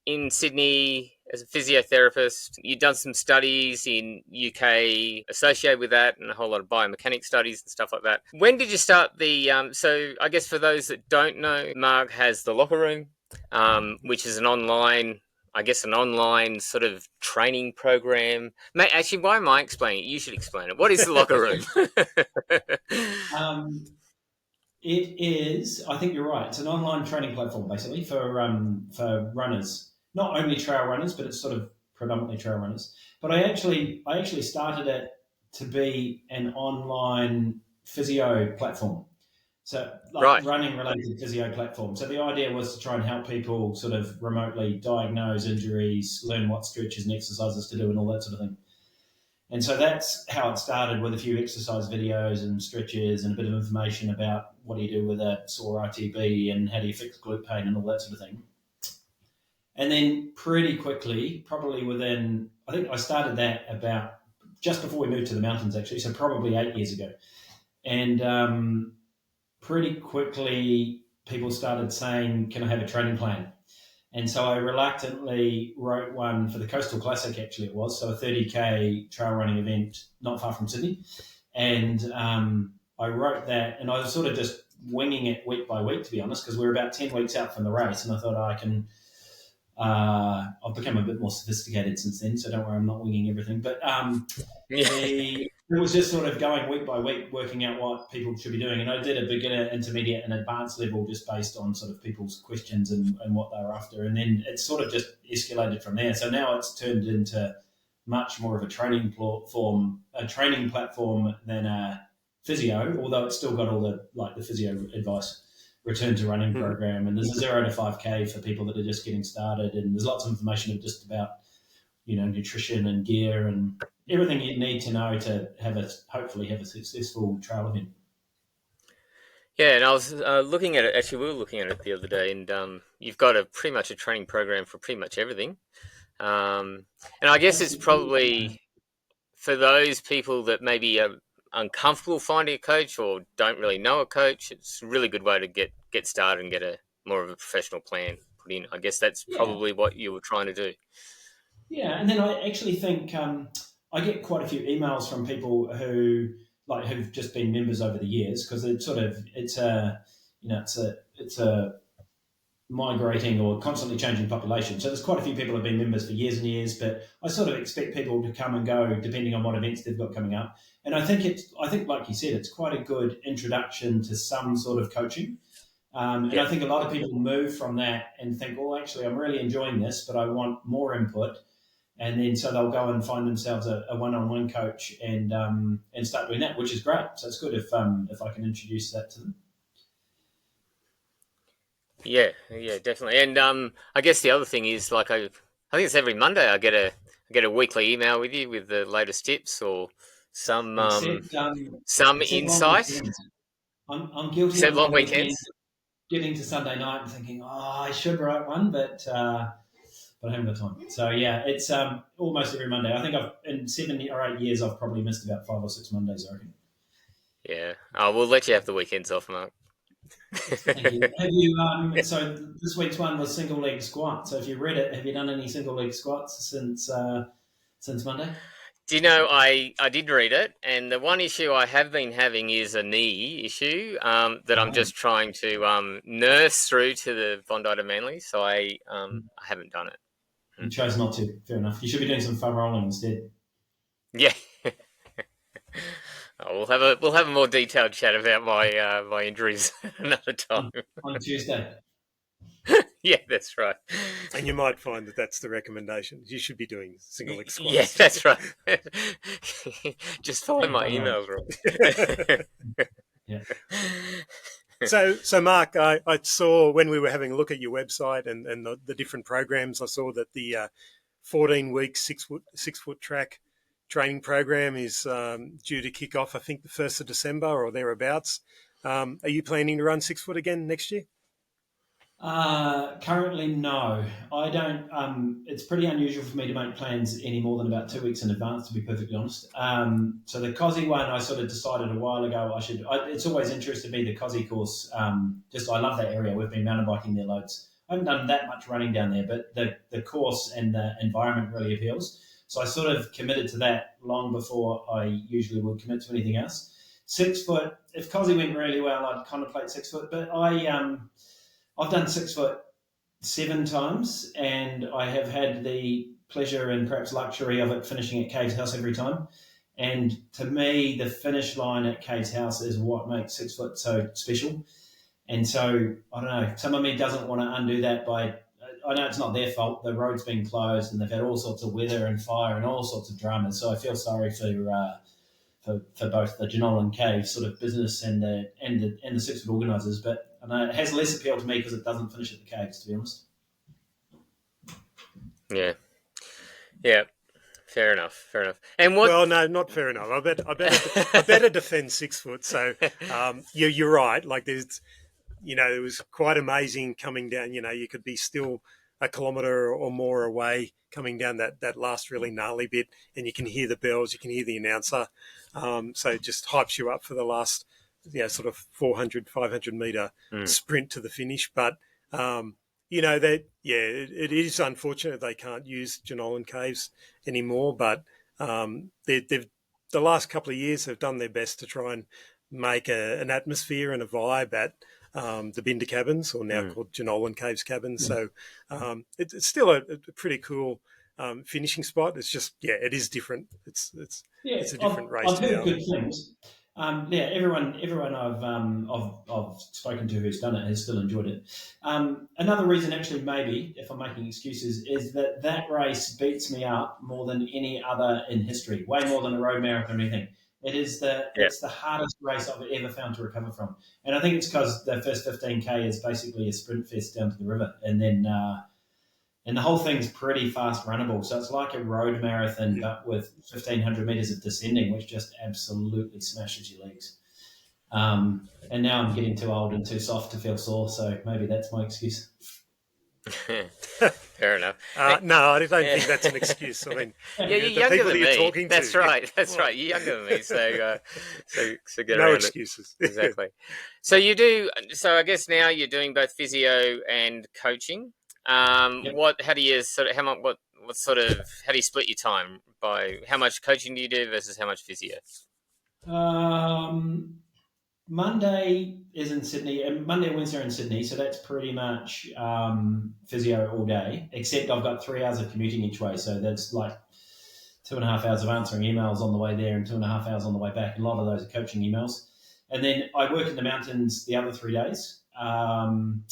in Sydney as a physiotherapist. You've done some studies in UK associated with that, and a whole lot of biomechanics studies and stuff like that. When did you start the? So I guess for those that don't know, Mark has the Locker Room, which is an online. I guess an online sort of training program. Mate, actually, why am I explaining it? You should explain it. What is the Locker Room? Um, it is. I think you're right. It's an online training platform basically for runners, not only trail runners, but it's sort of predominantly trail runners. But I actually started it to be an online physio platform. So, like Right. running related physio platform. So, the idea was to try and help people sort of remotely diagnose injuries, learn what stretches and exercises to do, and all that sort of thing. And so that's how it started, with a few exercise videos and stretches and a bit of information about what do you do with a sore RTB and how do you fix glute pain and all that sort of thing. And then pretty quickly, probably within, I think I started that about just before we moved to the mountains, actually, so probably 8 years ago. And pretty quickly, people started saying, "Can I have a training plan?" And so I reluctantly wrote one for the Coastal Classic, actually, it was. So a 30K trail running event not far from Sydney. And I wrote that, and I was sort of just winging it week by week, to be honest, because we were about 10 weeks out from the race. And I thought, I can, I've become a bit more sophisticated since then, so don't worry, I'm not winging everything. But Yeah. it was just sort of going week by week, working out what people should be doing. And I did a beginner, intermediate, and advanced level just based on sort of people's questions and what they were after. And then it sort of just escalated from there. So now it's turned into much more of a training platform than a physio, although it's still got all the physio advice, return to running Hmm. program. And there's a 0 to 5K for people that are just getting started. And there's lots of information of just about, nutrition and gear and everything you need to know to hopefully have a successful trail event. Yeah, and I was looking at it. Actually, we were looking at it the other day, and you've got pretty much a training program for pretty much everything. And I guess it's Absolutely. probably for those people that maybe are uncomfortable finding a coach or don't really know a coach. It's a really good way to get started and get a more of a professional plan put in. I guess that's Yeah, probably what you were trying to do. yeah, and then I actually think I get quite a few emails from people who've just been members over the years, because it's a migrating or constantly changing population. So there's quite a few people who've been members for years and years, but I sort of expect people to come and go depending on what events they've got coming up. And I think like you said, it's quite a good introduction to some sort of coaching. And Yeah. I think a lot of people move from that and think, well, actually, I'm really enjoying this, but I want more input. And then so they'll go and find themselves a one-on-one coach and start doing that, which is great. So it's good if I can introduce that to them. Yeah, yeah, definitely. And I guess the other thing is like I think it's every Monday I get a weekly email with you with the latest tips or some um, Except some except long insight. weekends. I'm guilty Except of long long weekends, weekends. getting to Sunday night and thinking, oh, I should write one, but I haven't got time. So yeah, it's almost every Monday. I think in 7 or 8 years I've probably missed about 5 or 6 Mondays, I reckon. Yeah. We'll let you have the weekends off, Mark. Thank you. Have you? So this week's one was single leg squat. So if you read it, have you done any single leg squats since Monday? Do you know, I did read it, and the one issue I have been having is a knee issue that I'm Oh, just trying to nurse through to the Bondi to Manly, so I haven't done it. Hmm. you chose not to. Fair enough. You should be doing some fun rolling instead. Yeah. We'll have a more detailed chat about my injuries another time. on, on Tuesday. Yeah, that's right. And you might find that that's the recommendation. You should be doing single leg Yeah, squats. that's right. Just follow And my fun rolling. emails wrong. Yeah. So Mark, I saw when we were having a look at your website and the different programs, I saw that the 14-week 6 foot track training program is due to kick off, I think, the 1st of December or thereabouts. Are you planning to run 6 foot again next year? Currently, no. I don't. It's pretty unusual for me to make plans any more than about 2 weeks in advance, to be perfectly honest. So the COSI one, I sort of decided a while ago I should. It's always interested me, the COSI course. Just I love that area. We've been mountain biking there loads. I haven't done that much running down there, but the course and the environment really appeals. So I sort of committed to that long before I usually would commit to anything else. 6 foot. If COSI went really well, I'd contemplate 6 foot. But I've done 6 foot 7 times, and I have had the pleasure and perhaps luxury of it finishing at Cave's House every time. And to me, the finish line at Cave's House is what makes 6 foot so special. And so, I don't know, some of me doesn't want to undo that by, I know it's not their fault. The road's been closed and they've had all sorts of weather and fire and all sorts of dramas. So I feel sorry for both the Jenolan Cave sort of business and the 6 foot organisers, but I know it has less appeal to me because it doesn't finish at the caves, to be honest. Yeah, yeah, fair enough, fair enough. And what? Well, no, not fair enough. I better defend 6 foot. So you're right. Like it was quite amazing coming down. You could be still a kilometre or more away coming down that last really gnarly bit, and you can hear the bells, you can hear the announcer. So it just hypes you up for the last, sort of 400, 500 metre sprint to the finish. But, it is unfortunate they can't use Jenolan Caves anymore, but they've the last couple of years have done their best to try and make an atmosphere and a vibe at the Binder Cabins, or now called Jenolan Caves Cabins. So it's still a pretty cool finishing spot. It's just, it is different. It's a different race I've to heard go. good things. Everyone I've spoken to who's done it has still enjoyed it. Another reason, actually, maybe if I'm making excuses, is that race beats me up more than any other in history, way more than a road marathon or anything. It's the hardest race I've ever found to recover from, and I think it's because the first 15k is basically a sprint fest down to the river, and then and the whole thing's pretty fast runnable. So it's like a road marathon, but with 1,500 meters of descending, which just absolutely smashes your legs. And now I'm getting too old and too soft to feel sore, so maybe that's my excuse. Fair enough. No, I don't think that's an excuse. I mean, yeah, you're the younger people than that you're me. talking That's to. right. That's right. You're younger than me, so get No around excuses. it. Exactly. So you do. So I guess now you're doing both physio and coaching. Yep. How do you sort of how do you split your time by how much coaching do you do versus how much physio? Monday is in Sydney, and Monday and Wednesday are in Sydney, so that's pretty much physio all day, except I've got 3 hours of commuting each way, so that's like 2.5 hours of answering emails on the way there and 2.5 hours on the way back. And a lot of those are coaching emails. And then I work in the mountains the other 3 days, and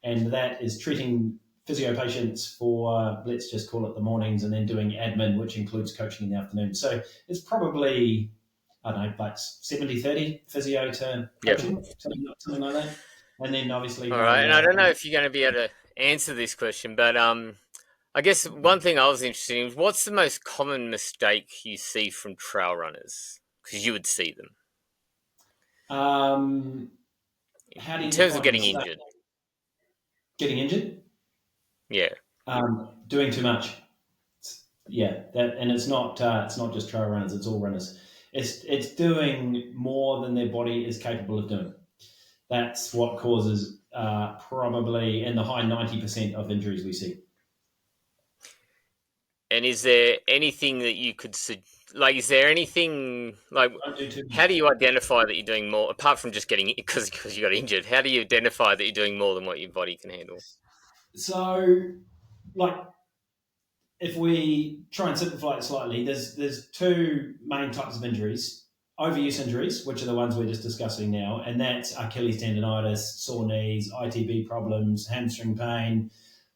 that is treating physio patients for, let's just call it the mornings, and then doing admin, which includes coaching in the afternoon. So it's probably, I don't know, like 70-30 physio to coaching, something like that. And then obviously... All right, and I don't know if you're going to be able to answer this question, but I guess one thing I was interested in is what's the most common mistake you see from trail runners? Because you would see them. How do you in terms of define getting mistake? injured? Getting injured? Yeah. Doing too much. And it's not just trail runners; it's all runners. It's doing more than their body is capable of doing. That's what causes probably in the high 90% of injuries we see. And is there anything that you could is there anything like how do you identify that you're doing more apart from just getting because you got injured? How do you identify that you're doing more than what your body can handle? So, like, if we try and simplify it slightly, there's two main types of injuries. Overuse injuries, which are the ones we're just discussing now, and that's Achilles tendonitis, sore knees, ITB problems, hamstring pain,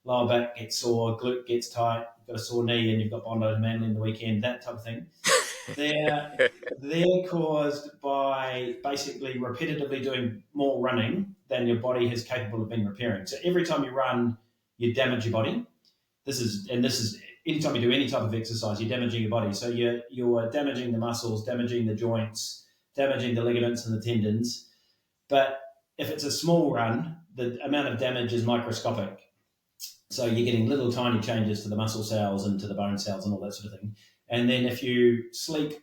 lower back gets sore, glute gets tight, you've got a sore knee and you've got Bondi to Manly in the weekend, that type of thing. They're they're caused by basically repetitively doing more running than your body is capable of being repairing. So every time you run, you damage your body. This is anytime you do any type of exercise, you're damaging your body. So you're damaging the muscles, damaging the joints, damaging the ligaments and the tendons. But if it's a small run, the amount of damage is microscopic. So you're getting little tiny changes to the muscle cells and to the bone cells and all that sort of thing. And then if you sleep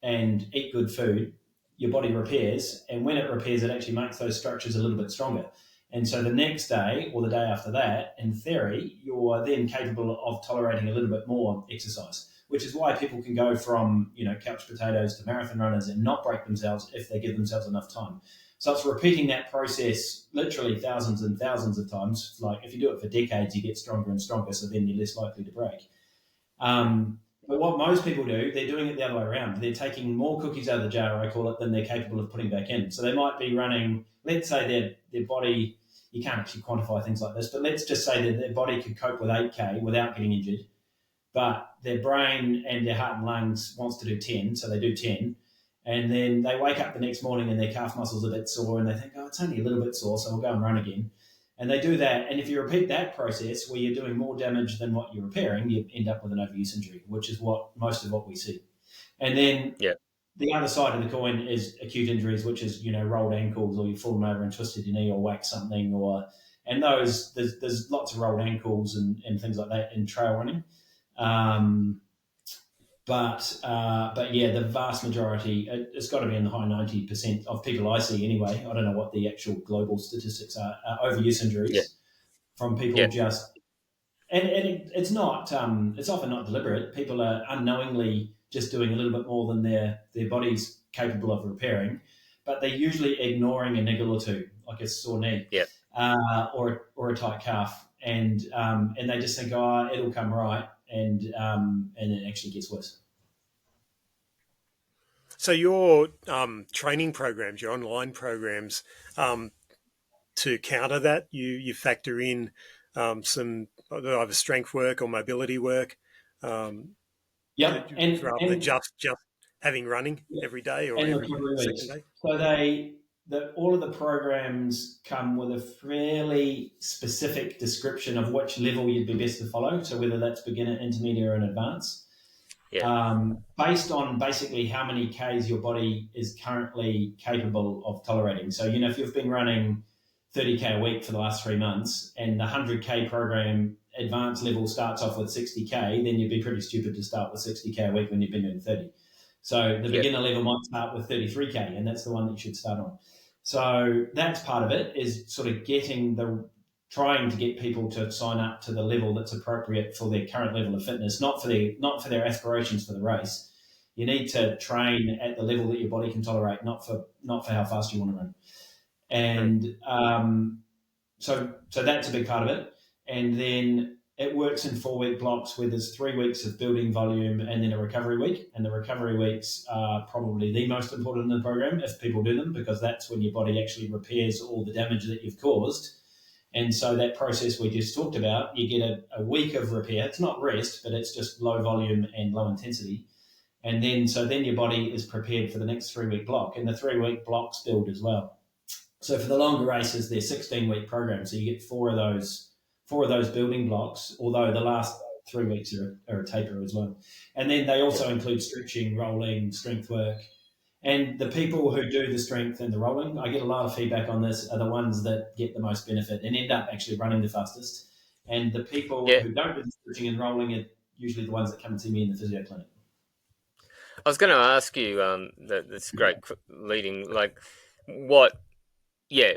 and eat good food, your body repairs. And when it repairs, it actually makes those structures a little bit stronger. And so the next day or the day after that, in theory, you're then capable of tolerating a little bit more exercise, which is why people can go from, couch potatoes to marathon runners and not break themselves if they give themselves enough time. So it's repeating that process literally thousands and thousands of times. Like if you do it for decades, you get stronger and stronger, so then you're less likely to break. But what most people do, they're doing it the other way around. They're taking more cookies out of the jar, I call it, than they're capable of putting back in. So they might be running, let's say their body, you can't actually quantify things like this, but let's just say that their body could cope with 8K without getting injured, but their brain and their heart and lungs wants to do 10, so they do 10. And then they wake up the next morning and their calf muscles are a bit sore and they think, oh, it's only a little bit sore, so we'll go and run again. And they do that. And if you repeat that process where you're doing more damage than what you're repairing, you end up with an overuse injury, which is what most of what we see. And then Yeah. the other side of the coin is acute injuries, which is, rolled ankles or you've fallen over and twisted your knee or whacked something and those, there's lots of rolled ankles and things like that in trail running. But yeah, the vast majority, it's got to be in the high 90% of people I see anyway. I don't know what the actual global statistics are, overuse Yeah. injuries from people Yeah. just, and it's not, it's often not deliberate. People are unknowingly just doing a little bit more than their body's capable of repairing, but they're usually ignoring a niggle or two, like a sore knee, Yeah. or a tight calf, and they just think, oh, it'll come right, and it actually gets worse. So your training programs, your online programs, to counter that, you factor in some either strength work or mobility work, um, Yep, rather than just having running every day or and every recovery second weeks. day. So all of the programs come with a fairly specific description of which level you'd be best to follow. So whether that's beginner, intermediate, and advanced, Yeah. based on basically how many Ks your body is currently capable of tolerating. So if you've been running 30K a week for the last 3 months, and the 100K program advanced level starts off with 60K, then you'd be pretty stupid to start with 60K a week when you've been doing 30. So the Yeah. beginner level might start with 33K, and that's the one that you should start on. So that's part of it, is sort of trying to get people to sign up to the level that's appropriate for their current level of fitness, not for their aspirations for the race. You need to train at the level that your body can tolerate, not for how fast you want to run. And so that's a big part of it. And then it works in 4-week blocks where there's 3 weeks of building volume and then a recovery week. And the recovery weeks are probably the most important in the program if people do them, because that's when your body actually repairs all the damage that you've caused. And so that process we just talked about, you get a week of repair. It's not rest, but it's just low volume and low intensity. And then your body is prepared for the next 3-week block. And the 3-week blocks build as well. So for the longer races, they're 16-week programs. So you get four of those building blocks, although the last 3 weeks are a taper as well. And then they also include stretching, rolling, strength work. And the people who do the strength and the rolling, I get a lot of feedback on this, are the ones that get the most benefit and end up actually running the fastest. And the people Yeah. who don't do the stretching and rolling are usually the ones that come and see me in the physio clinic. I was going to ask you, that's great leading, like what, yeah,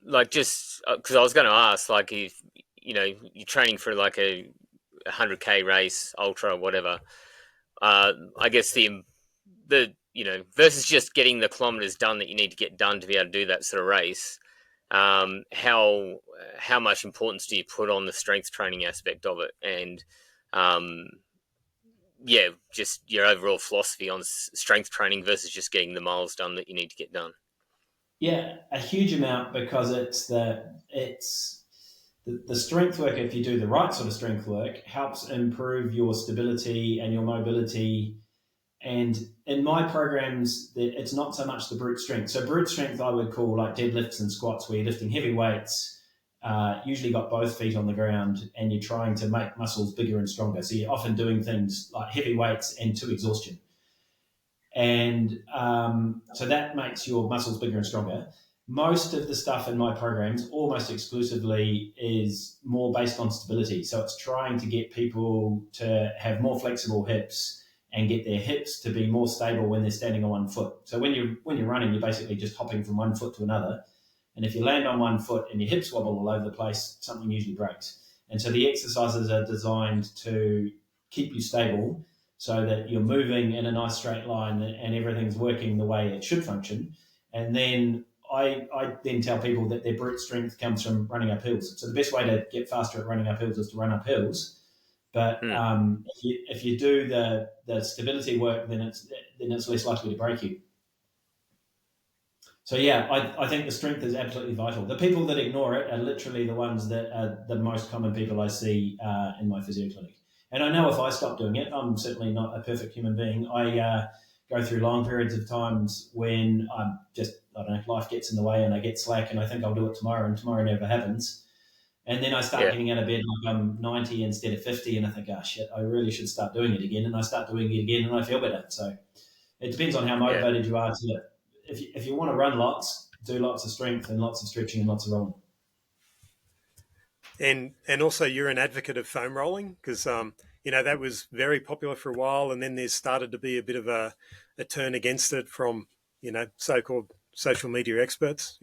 like just because I was going to ask, like if, you're training for like a 100K race, ultra, whatever, I guess the versus just getting the kilometers done that you need to get done to be able to do that sort of race, how much importance do you put on the strength training aspect of it? And, just your overall philosophy on strength training versus just getting the miles done that you need to get done. Yeah, a huge amount, because the strength work, if you do the right sort of strength work, helps improve your stability and your mobility And in my programs, it's not so much the brute strength. So brute strength I would call like deadlifts and squats, where you're lifting heavy weights, usually got both feet on the ground, and you're trying to make muscles bigger and stronger. So you're often doing things like heavy weights and to exhaustion. And so that makes your muscles bigger and stronger. Most of the stuff in my programs, almost exclusively, is more based on stability. So it's trying to get people to have more flexible hips and get their hips to be more stable when they're standing on one foot. So when you're running, you're basically just hopping from one foot to another. And if you land on one foot and your hips wobble all over the place, something usually breaks. And so the exercises are designed to keep you stable so that you're moving in a nice straight line and everything's working the way it should function. And then I then tell people that their brute strength comes from running up hills. So the best way to get faster at running up hills is to run up hills. But if you do the stability work, then it's less likely to break you. So yeah, I think the strength is absolutely vital. The people that ignore it are literally the ones that are the most common people I see in my physio clinic. And I know if I stop doing it, I'm certainly not a perfect human being. I go through long periods of times when I don't know, life gets in the way and I get slack and I think I'll do it tomorrow, and tomorrow never happens. And then I start getting out of bed like I'm 90 instead of 50, and I think, oh shit, I really should start doing it again. And I start doing it again and I feel better. So it depends on how motivated you are to it. If you want to run lots, do lots of strength and lots of stretching and lots of rolling. And also you're an advocate of foam rolling because, that was very popular for a while, and then there's started to be a bit of a turn against it from, so-called social media experts,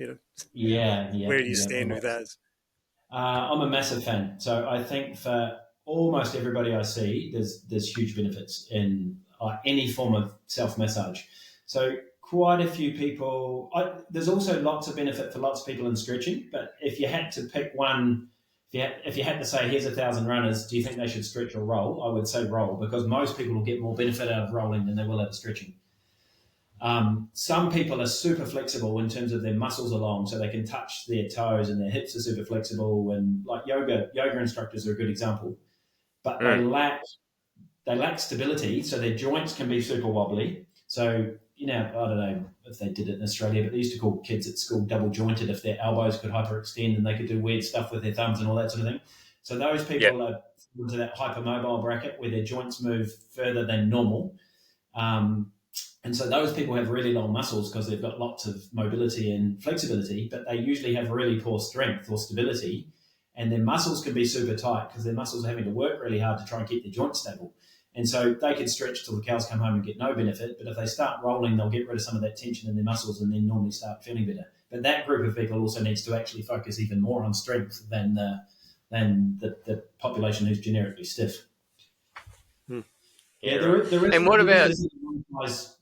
Yeah. Where do you stand with that? I'm a massive fan. So I think for almost everybody I see, there's huge benefits in any form of self-massage. So quite a few people, there's also lots of benefit for lots of people in stretching, but if you had to pick one, if you had to say, here's 1,000 runners, do you think they should stretch or roll? I would say roll, because most people will get more benefit out of rolling than they will out of stretching. Some people are super flexible in terms of their muscles are long, so they can touch their toes, and their hips are super flexible. And like yoga instructors are a good example, but they lack stability, so their joints can be super wobbly. So I don't know if they did it in Australia, but they used to call kids at school double jointed if their elbows could hyperextend and they could do weird stuff with their thumbs and all that sort of thing. So those people are into that hypermobile bracket where their joints move further than normal. And so those people have really long muscles because they've got lots of mobility and flexibility, but they usually have really poor strength or stability, and their muscles can be super tight because their muscles are having to work really hard to try and keep their joints stable. And so they can stretch till the cows come home and get no benefit, but if they start rolling, they'll get rid of some of that tension in their muscles and then normally start feeling better. But that group of people also needs to actually focus even more on strength than the population who's generically stiff. Yeah, there is, and what about?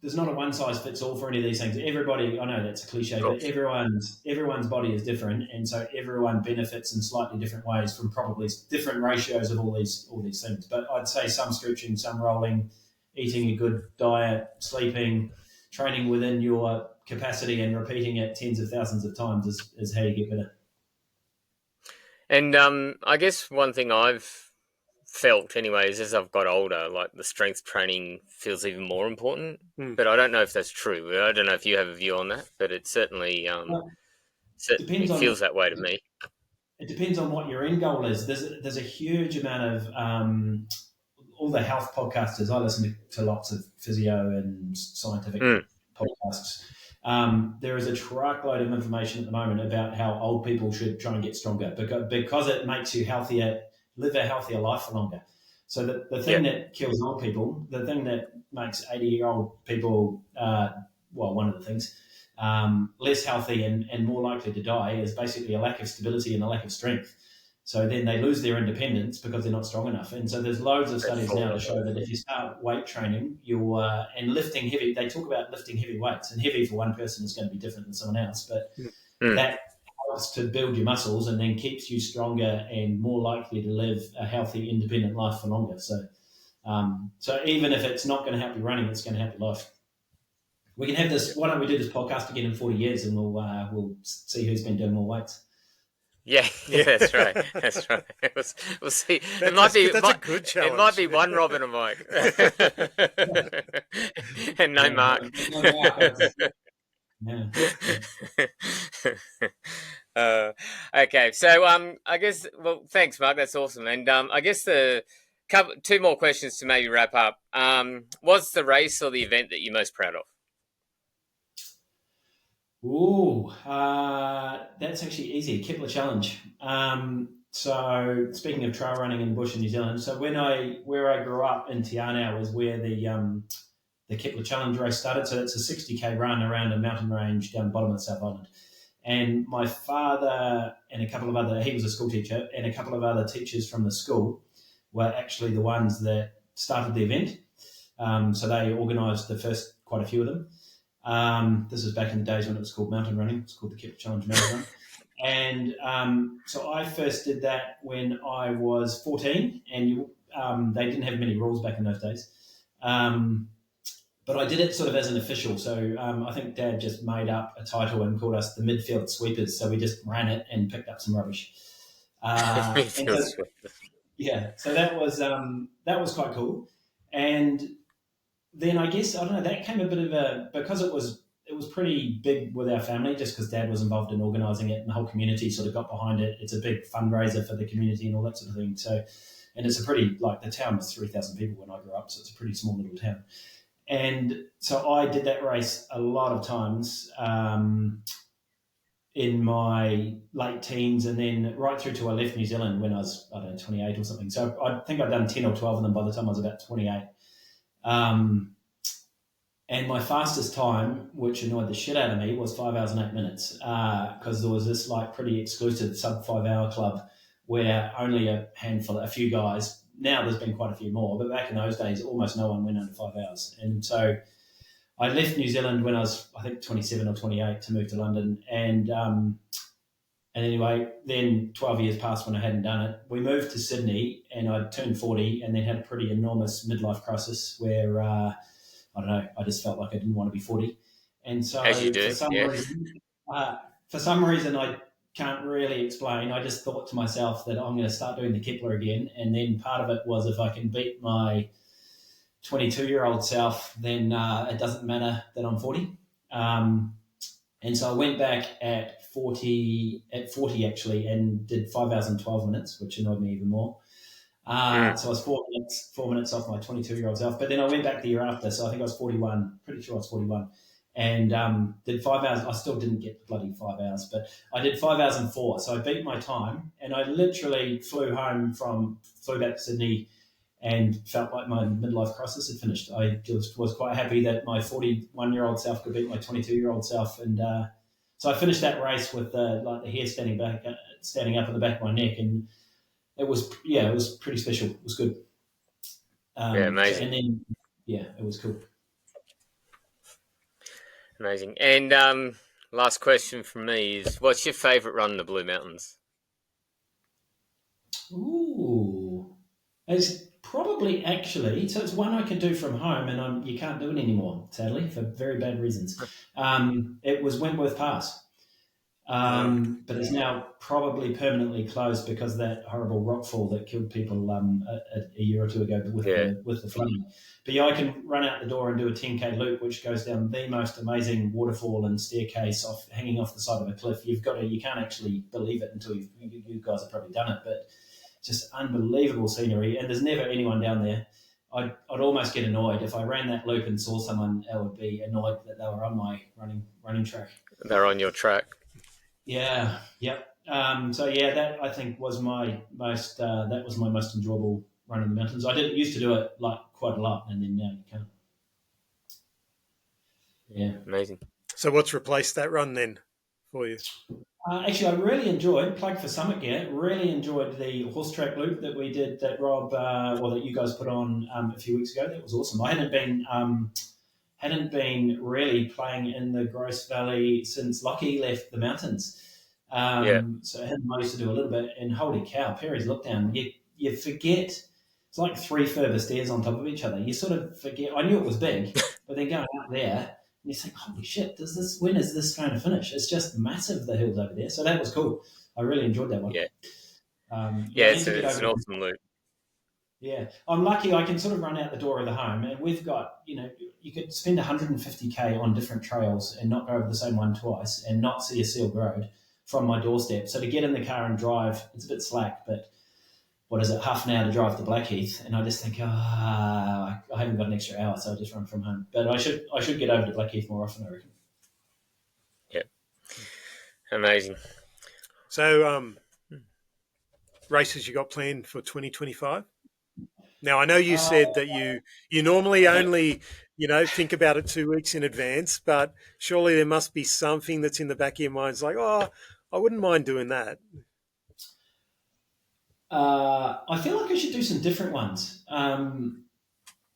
There's not a one size fits all for any of these things. Everybody, I know that's a cliche, but everyone's body is different, and so everyone benefits in slightly different ways from probably different ratios of all these things. But I'd say some stretching, some rolling, eating a good diet, sleeping, training within your capacity, and repeating it tens of thousands of times is how you get better. And I guess one thing I've felt anyways as I've got older, like the strength training feels even more important. But I don't know if that's true. I don't know if you have a view on that, but it certainly it feels that way to me. It depends on what your end goal is. There's a huge amount of all the health podcasters. I listen to lots of physio and scientific podcasts. There is a truckload of information at the moment about how old people should try and get stronger because it makes you healthier, live a healthier life for longer. So the thing that kills old people, the thing that makes 80-year-old people, one of the things, less healthy and more likely to die is basically a lack of stability and a lack of strength. So then they lose their independence because they're not strong enough. And so there's loads of studies now to show that if you start weight training, and lifting heavy, they talk about lifting heavy weights, and heavy for one person is going to be different than someone else, but that helps to build your muscles and then keeps you stronger and more likely to live a healthy, independent life for longer. So even if it's not going to help you running, it's going to help your life. We can have this. Why don't we do this podcast again in 40 years, and we'll see who's been doing more weights. Yeah, yeah, Yeah. that's right. That's right. We'll see. It That, might that's be good. it That's a might, good it might challenge. be one Robin and Mike, and no Yeah, Mark. no Mark. Yeah, yeah. uh, okay, so I guess well, thanks, Mark. That's awesome. And I guess the couple two more questions to maybe wrap up. What's the race or the event that you're most proud of? Ooh, that's actually easy. Kepler Challenge. So speaking of trail running in the bush in New Zealand, so where I grew up in Te Anau was where the Kepler Challenge race started. So it's a 60k run around a mountain range down the bottom of the South Island. And my father and a couple of other, he was a school teacher, and a couple of other teachers from the school were actually the ones that started the event. So they organised the first, quite a few of them. This is back in the days when it was called mountain running. It's called the Kepler Challenge Mountain Run. And so I first did that when I was 14, and they didn't have many rules back in those days. But I did it sort of as an official. So I think Dad just made up a title and called us the midfield sweepers. So we just ran it and picked up some rubbish. And so Feels yeah, so that was quite cool. And then I guess I don't know. That came a bit of a because it was pretty big with our family, just because Dad was involved in organising it, and the whole community sort of got behind it. It's a big fundraiser for the community and all that sort of thing. So, and it's a pretty like the town was 3,000 people when I grew up, so it's a pretty small little town. And so I did that race a lot of times in my late teens, and then right through to I left New Zealand when I was I don't know 28 or something. So I think I'd done 10 or 12 of them by the time I was about 28. Um, And my fastest time, which annoyed the shit out of me, was 5 hours and 8 minutes because there was this like pretty exclusive sub 5 hour club where only a handful, a few guys. Now there's been quite a few more, but back in those days, almost no one went under 5 hours. And so I left New Zealand when I was, I think, 27 or 28 to move to London. And anyway, then 12 years passed when I hadn't done it. We moved to Sydney and I turned 40 and then had a pretty enormous midlife crisis where I don't know, I just felt like I didn't want to be 40. And as you so do. Yeah. uh, for some reason I can't really explain, I just thought to myself that I'm going to start doing the Kepler again. And then part of it was if I can beat my 22-year-old self, then it doesn't matter that I'm 40. Um, and so I went back at 40 actually, and did 5 hours and 12 minutes, which annoyed me even more. Mm. So I was 4 minutes off my 22-year-old self. But then I went back the year after, so I think I was 41. Pretty sure I was 41, and did 5 hours. I still didn't get the bloody 5 hours, but I did 5 hours and four. So I beat my time, and I literally flew back to Sydney, and felt like my midlife crisis had finished. I just was quite happy that my 41-year-old self could beat my 22-year-old self, and so I finished that race with like the hair standing up on the back of my neck, and it was pretty special. It was good. Yeah, So amazing. and then yeah, it was cool. Amazing. And last question from me is, what's your favourite run in the Blue Mountains? Ooh, it's probably actually so. It's one I could do from home, and you can't do it anymore, sadly, for very bad reasons. It was Wentworth Pass. Mm. But it's now probably permanently closed because of that horrible rockfall that killed people a year or two ago Yeah, with the flooding. But yeah, I can run out the door and do a 10k loop, which goes down the most amazing waterfall and staircase hanging off the side of a cliff. You can't actually believe it until you guys have probably done it, but just unbelievable scenery. And there's never anyone down there. I'd almost get annoyed if I ran that loop and saw someone. I would be annoyed that they were on my running track. they're on your track. Yeah, yep. So yeah, that I think was that was my most enjoyable run in the mountains. I did used to do it like quite a lot, and then now you can't. Yeah. Amazing. So what's replaced that run then for you? Actually, I really enjoyed plug for Summit Gear. Really enjoyed the horse track loop that we did that Rob, that you guys put on a few weeks ago. That was awesome. I hadn't been really playing in the Gross Valley since Lockie left the mountains. Yeah. So him and I used to do a little bit, and holy cow, Perry's look down. You forget it's like three further stairs on top of each other. You sort of forget. I knew it was big, but then going out there, and you think, holy shit, when is this going to finish? It's just massive, the hills over there. So that was cool. I really enjoyed that one. Yeah, Yeah, yeah. I need to get It's over an there. awesome loop. Yeah, I'm lucky. I can sort of run out the door of the home, and we've got you could spend 150K on different trails and not go over the same one twice, and not see a sealed road from my doorstep. So to get in the car and drive, it's a bit slack, but what is it, half an hour to drive to Blackheath, and I just think, I haven't got an extra hour, so I just run from home. But I should get over to Blackheath more often, I reckon. Yeah, amazing. So, races you got planned for 2025? Now, I know you Uh, said that you normally I don't, only think about it 2 weeks in advance, but surely there must be something that's in the back of your mind. It's like, oh, I wouldn't mind doing that. I feel like I should do some different ones.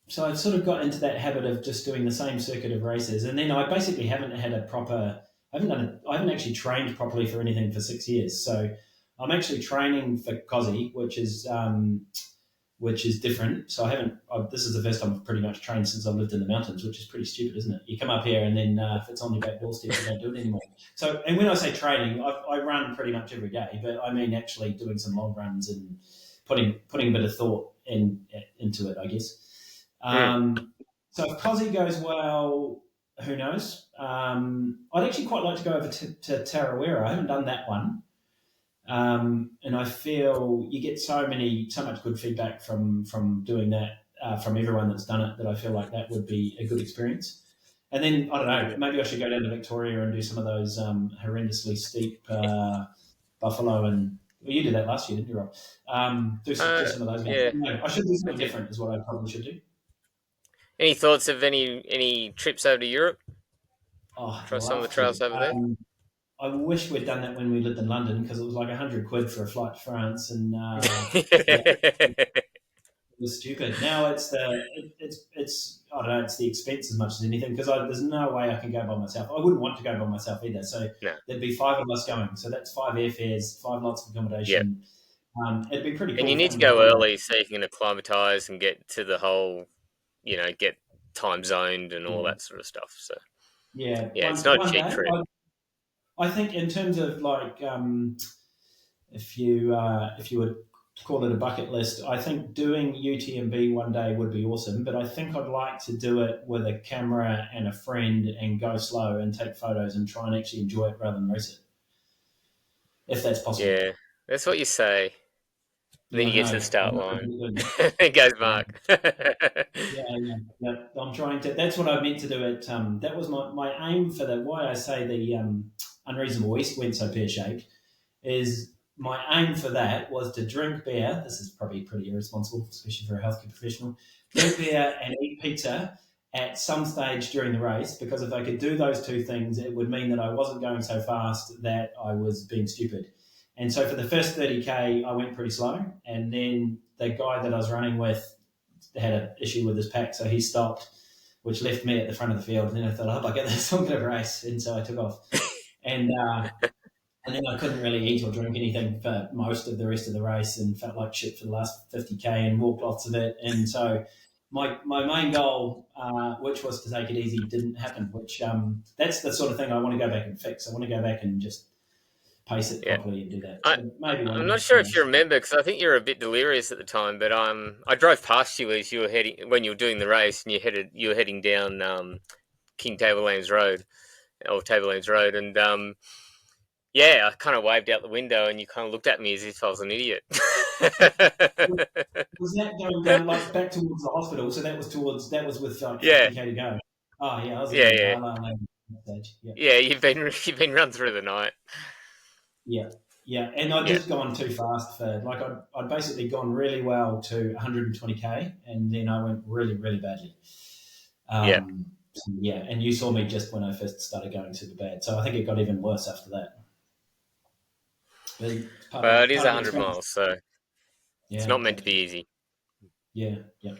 So I've sort of got into that habit of just doing the same circuit of races, and then I basically haven't had a proper. I haven't actually trained properly for anything for 6 years. So I'm actually training for COSI, which is different. So I haven't. This is the first time I've pretty much trained since I've lived in the mountains, which is pretty stupid, isn't it? You come up here and then if it's on your back doorstep, you don't do it anymore. So, and when I say training, I run pretty much every day, but I mean actually doing some long runs and putting a bit of thought into it, I guess. Mm. So if COSI goes well, who knows? I'd actually quite like to go over to Tarawera. I haven't done that one. And I feel you get so much good feedback from doing that from everyone that's done it that I feel like that would be a good experience. And then I don't know, Yeah. maybe I should go down to Victoria and do some of those horrendously steep Buffalo and well, you did that last year, didn't you, Rob? Do some of those ones. Yeah, No, I should do I something did. different. Is what I probably should do. Any thoughts of any trips over to Europe? Oh, I'd Try some of the love trails to. over there. I wish we'd done that when we lived in London because it was like 100 quid for a flight to France, and yeah, it was stupid. Now it's I don't know, it's the expense as much as anything because there's no way I can go by myself. I wouldn't want to go by myself either. So No. there'd be five of us going. So that's five airfares, five lots of Yeah. accommodation. It'd be pretty And you cool need to fun to go do that. early so you can acclimatise and get to the whole, get time zoned and all Yeah, that sort of stuff. So yeah. yeah, it's One not a one cheap day, trip. I think in terms of like if you would call it a bucket list, I think doing UTMB one day would be awesome. But I think I'd like to do it with a camera and a friend and go slow and take photos and try and actually enjoy it rather than race it, if that's possible. Yeah, that's what you say. Then Yeah, you I get to the know. I start know. line. It goes Yeah, Mark. yeah, yeah, yeah. I'm trying to. That's what I meant to do. That was my aim for the. Why I say the Unreasonable East went so pear shaped is my aim for that was to drink beer. This is probably pretty irresponsible, especially for a healthcare professional. Drink beer and eat pizza at some stage during the race, because if I could do those two things, it would mean that I wasn't going so fast that I was being stupid. And so for the first 30K, I went pretty slow. And then the guy that I was running with had an issue with his pack, so he stopped, which left me at the front of the field. And then I thought, oh, bugger this, I'm going to race. And so I took off. And and then I couldn't really eat or drink anything for most of the rest of the race and felt like shit for the last 50K and walked lots of it. And so my main goal, which was to take it easy, didn't happen, which that's the sort of thing I want to go back and fix. I want to go back and just pace it Yeah. properly and do that. I, So maybe one I'm day, not who sure if you knows? remember because I think you were a bit delirious at the time. But I drove past you as you were heading when you were doing the race, and you were heading down King Tablelands Road or Tablelands Road, and yeah, I kind of waved out the window, and you kind of looked at me as if I was an idiot. Was that going down like back towards the hospital? So that was with like Yeah, 50K to go. Oh yeah, I was yeah, in yeah, La La Land at that stage. Yeah. yeah. You've been run through the night. Yeah, yeah, and I'd Yeah, just gone too fast for like I'd basically gone really well to 120K, and then I went really really badly. yeah. So yeah, and you saw me just when I first started going super bad, so I think it got even worse after that. But it's part Well, of it is part of the 100 experience. miles, so it's Yeah, not meant to be exactly. easy. Yeah, yeah,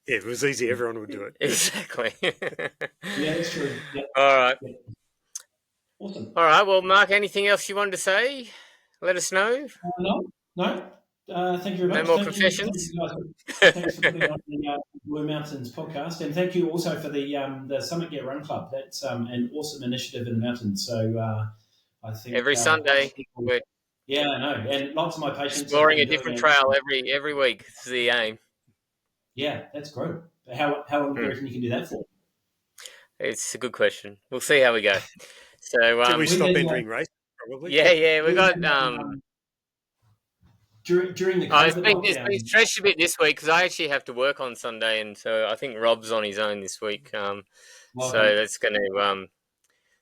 Yeah, if it was easy, everyone would do it. Exactly. yeah. It's true. Yeah, All right. yeah. Awesome. All right. Well, Mark, anything else you wanted to say? Let us know. No, no. Thank you very No much. more Thank confessions. you guys. Thanks for putting on the Blue Mountains podcast, and thank you also for the Summit Get Run Club. That's an awesome initiative in the mountains. So I think Every lots Sunday, of people. we're Yeah, I know. And lots of my patients have Exploring been a doing different it. trail every week. This is the aim. Yeah, that's great. How long do you Hmm. reckon you can do that for? It's a good question. We'll see how we go. So Till we We stop did entering race, probably. yeah, we we got had during the It's COVID been lockdown. stretched a bit this week because I actually have to work on Sunday, and so I think Rob's on his own this week. Well, So that's going to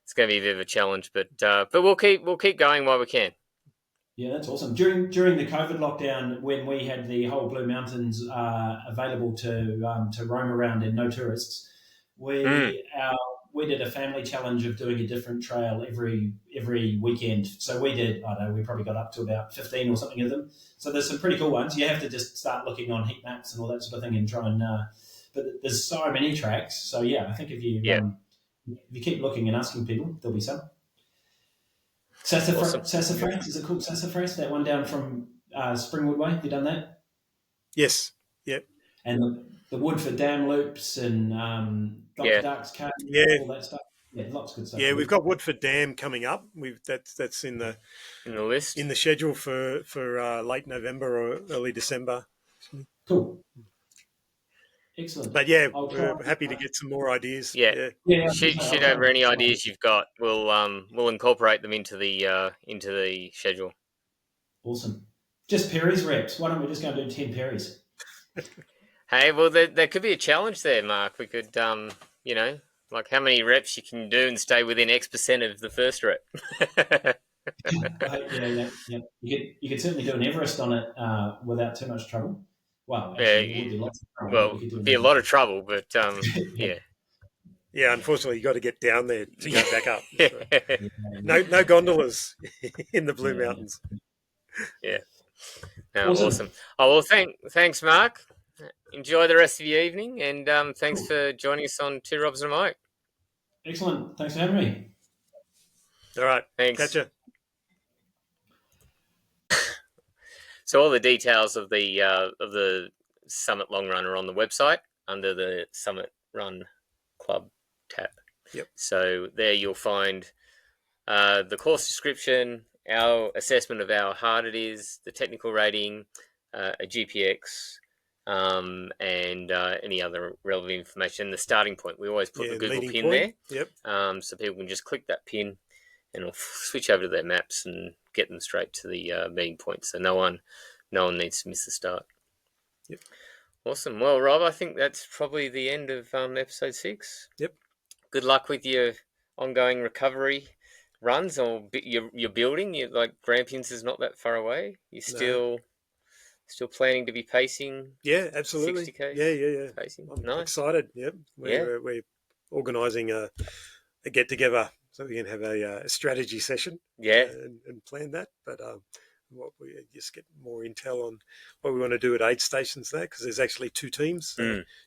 it's going to be a bit of a challenge, but we'll keep going while we can. yeah, that's awesome. During the COVID lockdown, when we had the whole Blue Mountains available to roam around and no tourists, Mm, we did a family challenge of doing a different trail every weekend. So we did, I don't know, we probably got up to about 15 or something of them. So there's some pretty cool ones. You have to just start looking on heat maps and all that sort of thing and try and. But there's so many tracks. So yeah, I think yeah, if you keep looking and asking people, there'll be some. awesome. Sassafras, is it called Sassafras? That one down from Springwood Way. Have you done that? Yes. Yep. And the Woodford Dam loops and Dr. Yeah, Dark's Cave, Yeah. all that stuff. Yeah, lots of good stuff Yeah, to we've do. got Woodford Dam coming up. That's in in the list. the schedule for late November or early December. Cool. Excellent. But yeah, I'll try. we're happy to get some more ideas. Yeah, Yeah, Yeah, I was gonna shoot say, shoot I'll try. over any ideas you've got. We'll incorporate them into the schedule. Awesome. Just Perry's reps. Why don't we just go and do 10 Perry's? Hey, well, there could be a challenge there, Mark. We could, like how many reps you can do and stay within X% of the first rep. Yeah. You could certainly do an Everest on it without too much trouble. Well, Yeah, actually, it would be lots of trouble, but you well, could do it'd an be a Everest. lot of trouble, but Yeah. yeah, yeah. Unfortunately, you got to get down there to go back up. So. Yeah. No gondolas in the Blue Yeah. Mountains. yeah. No, awesome. Awesome. Oh well, thanks, Mark. Enjoy the rest of your evening, and thanks Cool. for joining us on Two Robs and a Mike. Excellent. Thanks for having me. All right, catch Thanks. you. So all the details of the Summit Long Run are on the website under the Summit Run Club tab. Yep. So there you'll find the course description, our assessment of how hard it is, the technical rating, a GPX, and any other relevant information. The starting point. We always put Yeah, the Google meeting pin point. there, Yep. so people can just click that pin and it'll switch over to their maps and get them straight to the meeting point. So no one needs to miss the start. Yep. Awesome. Well, Rob, I think that's probably the end of episode 6. Yep. Good luck with your ongoing recovery runs or you're building. You like Grampians is not that far away. You're No. still planning to be pacing Yeah, absolutely. 60k Yeah. pacing. I'm Nice. excited. Yep. Yeah. We're organising a get together so we can have a strategy session. Yeah. And plan that. But what we just get more intel on what we want to do at aid stations there, because there's actually 2 teams,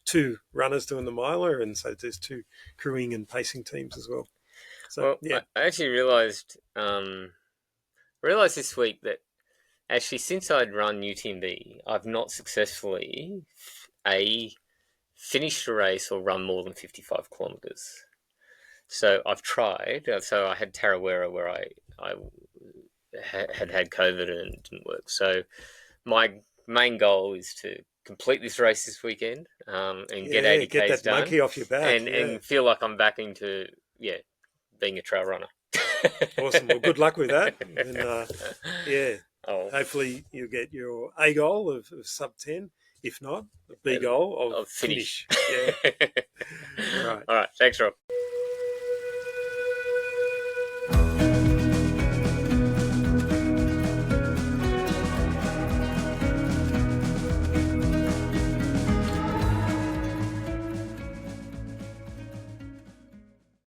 2 runners doing the miler, and so there's 2 crewing and pacing teams as well. So Well, yeah, I actually realised this week that actually since I'd run UTMB, I've not successfully finished a race or run more than 55 kilometres. So I've tried. So I had Tarawera where I had COVID and it didn't work. So my main goal is to complete this race this weekend and get 80 get k's that done monkey off your back. and feel like I'm back into being a trail runner. Awesome. Well, good luck with that. And hopefully you'll get your A goal of sub 10. If not, the B goal of I'll finish. Yeah. All right. Thanks, Rob.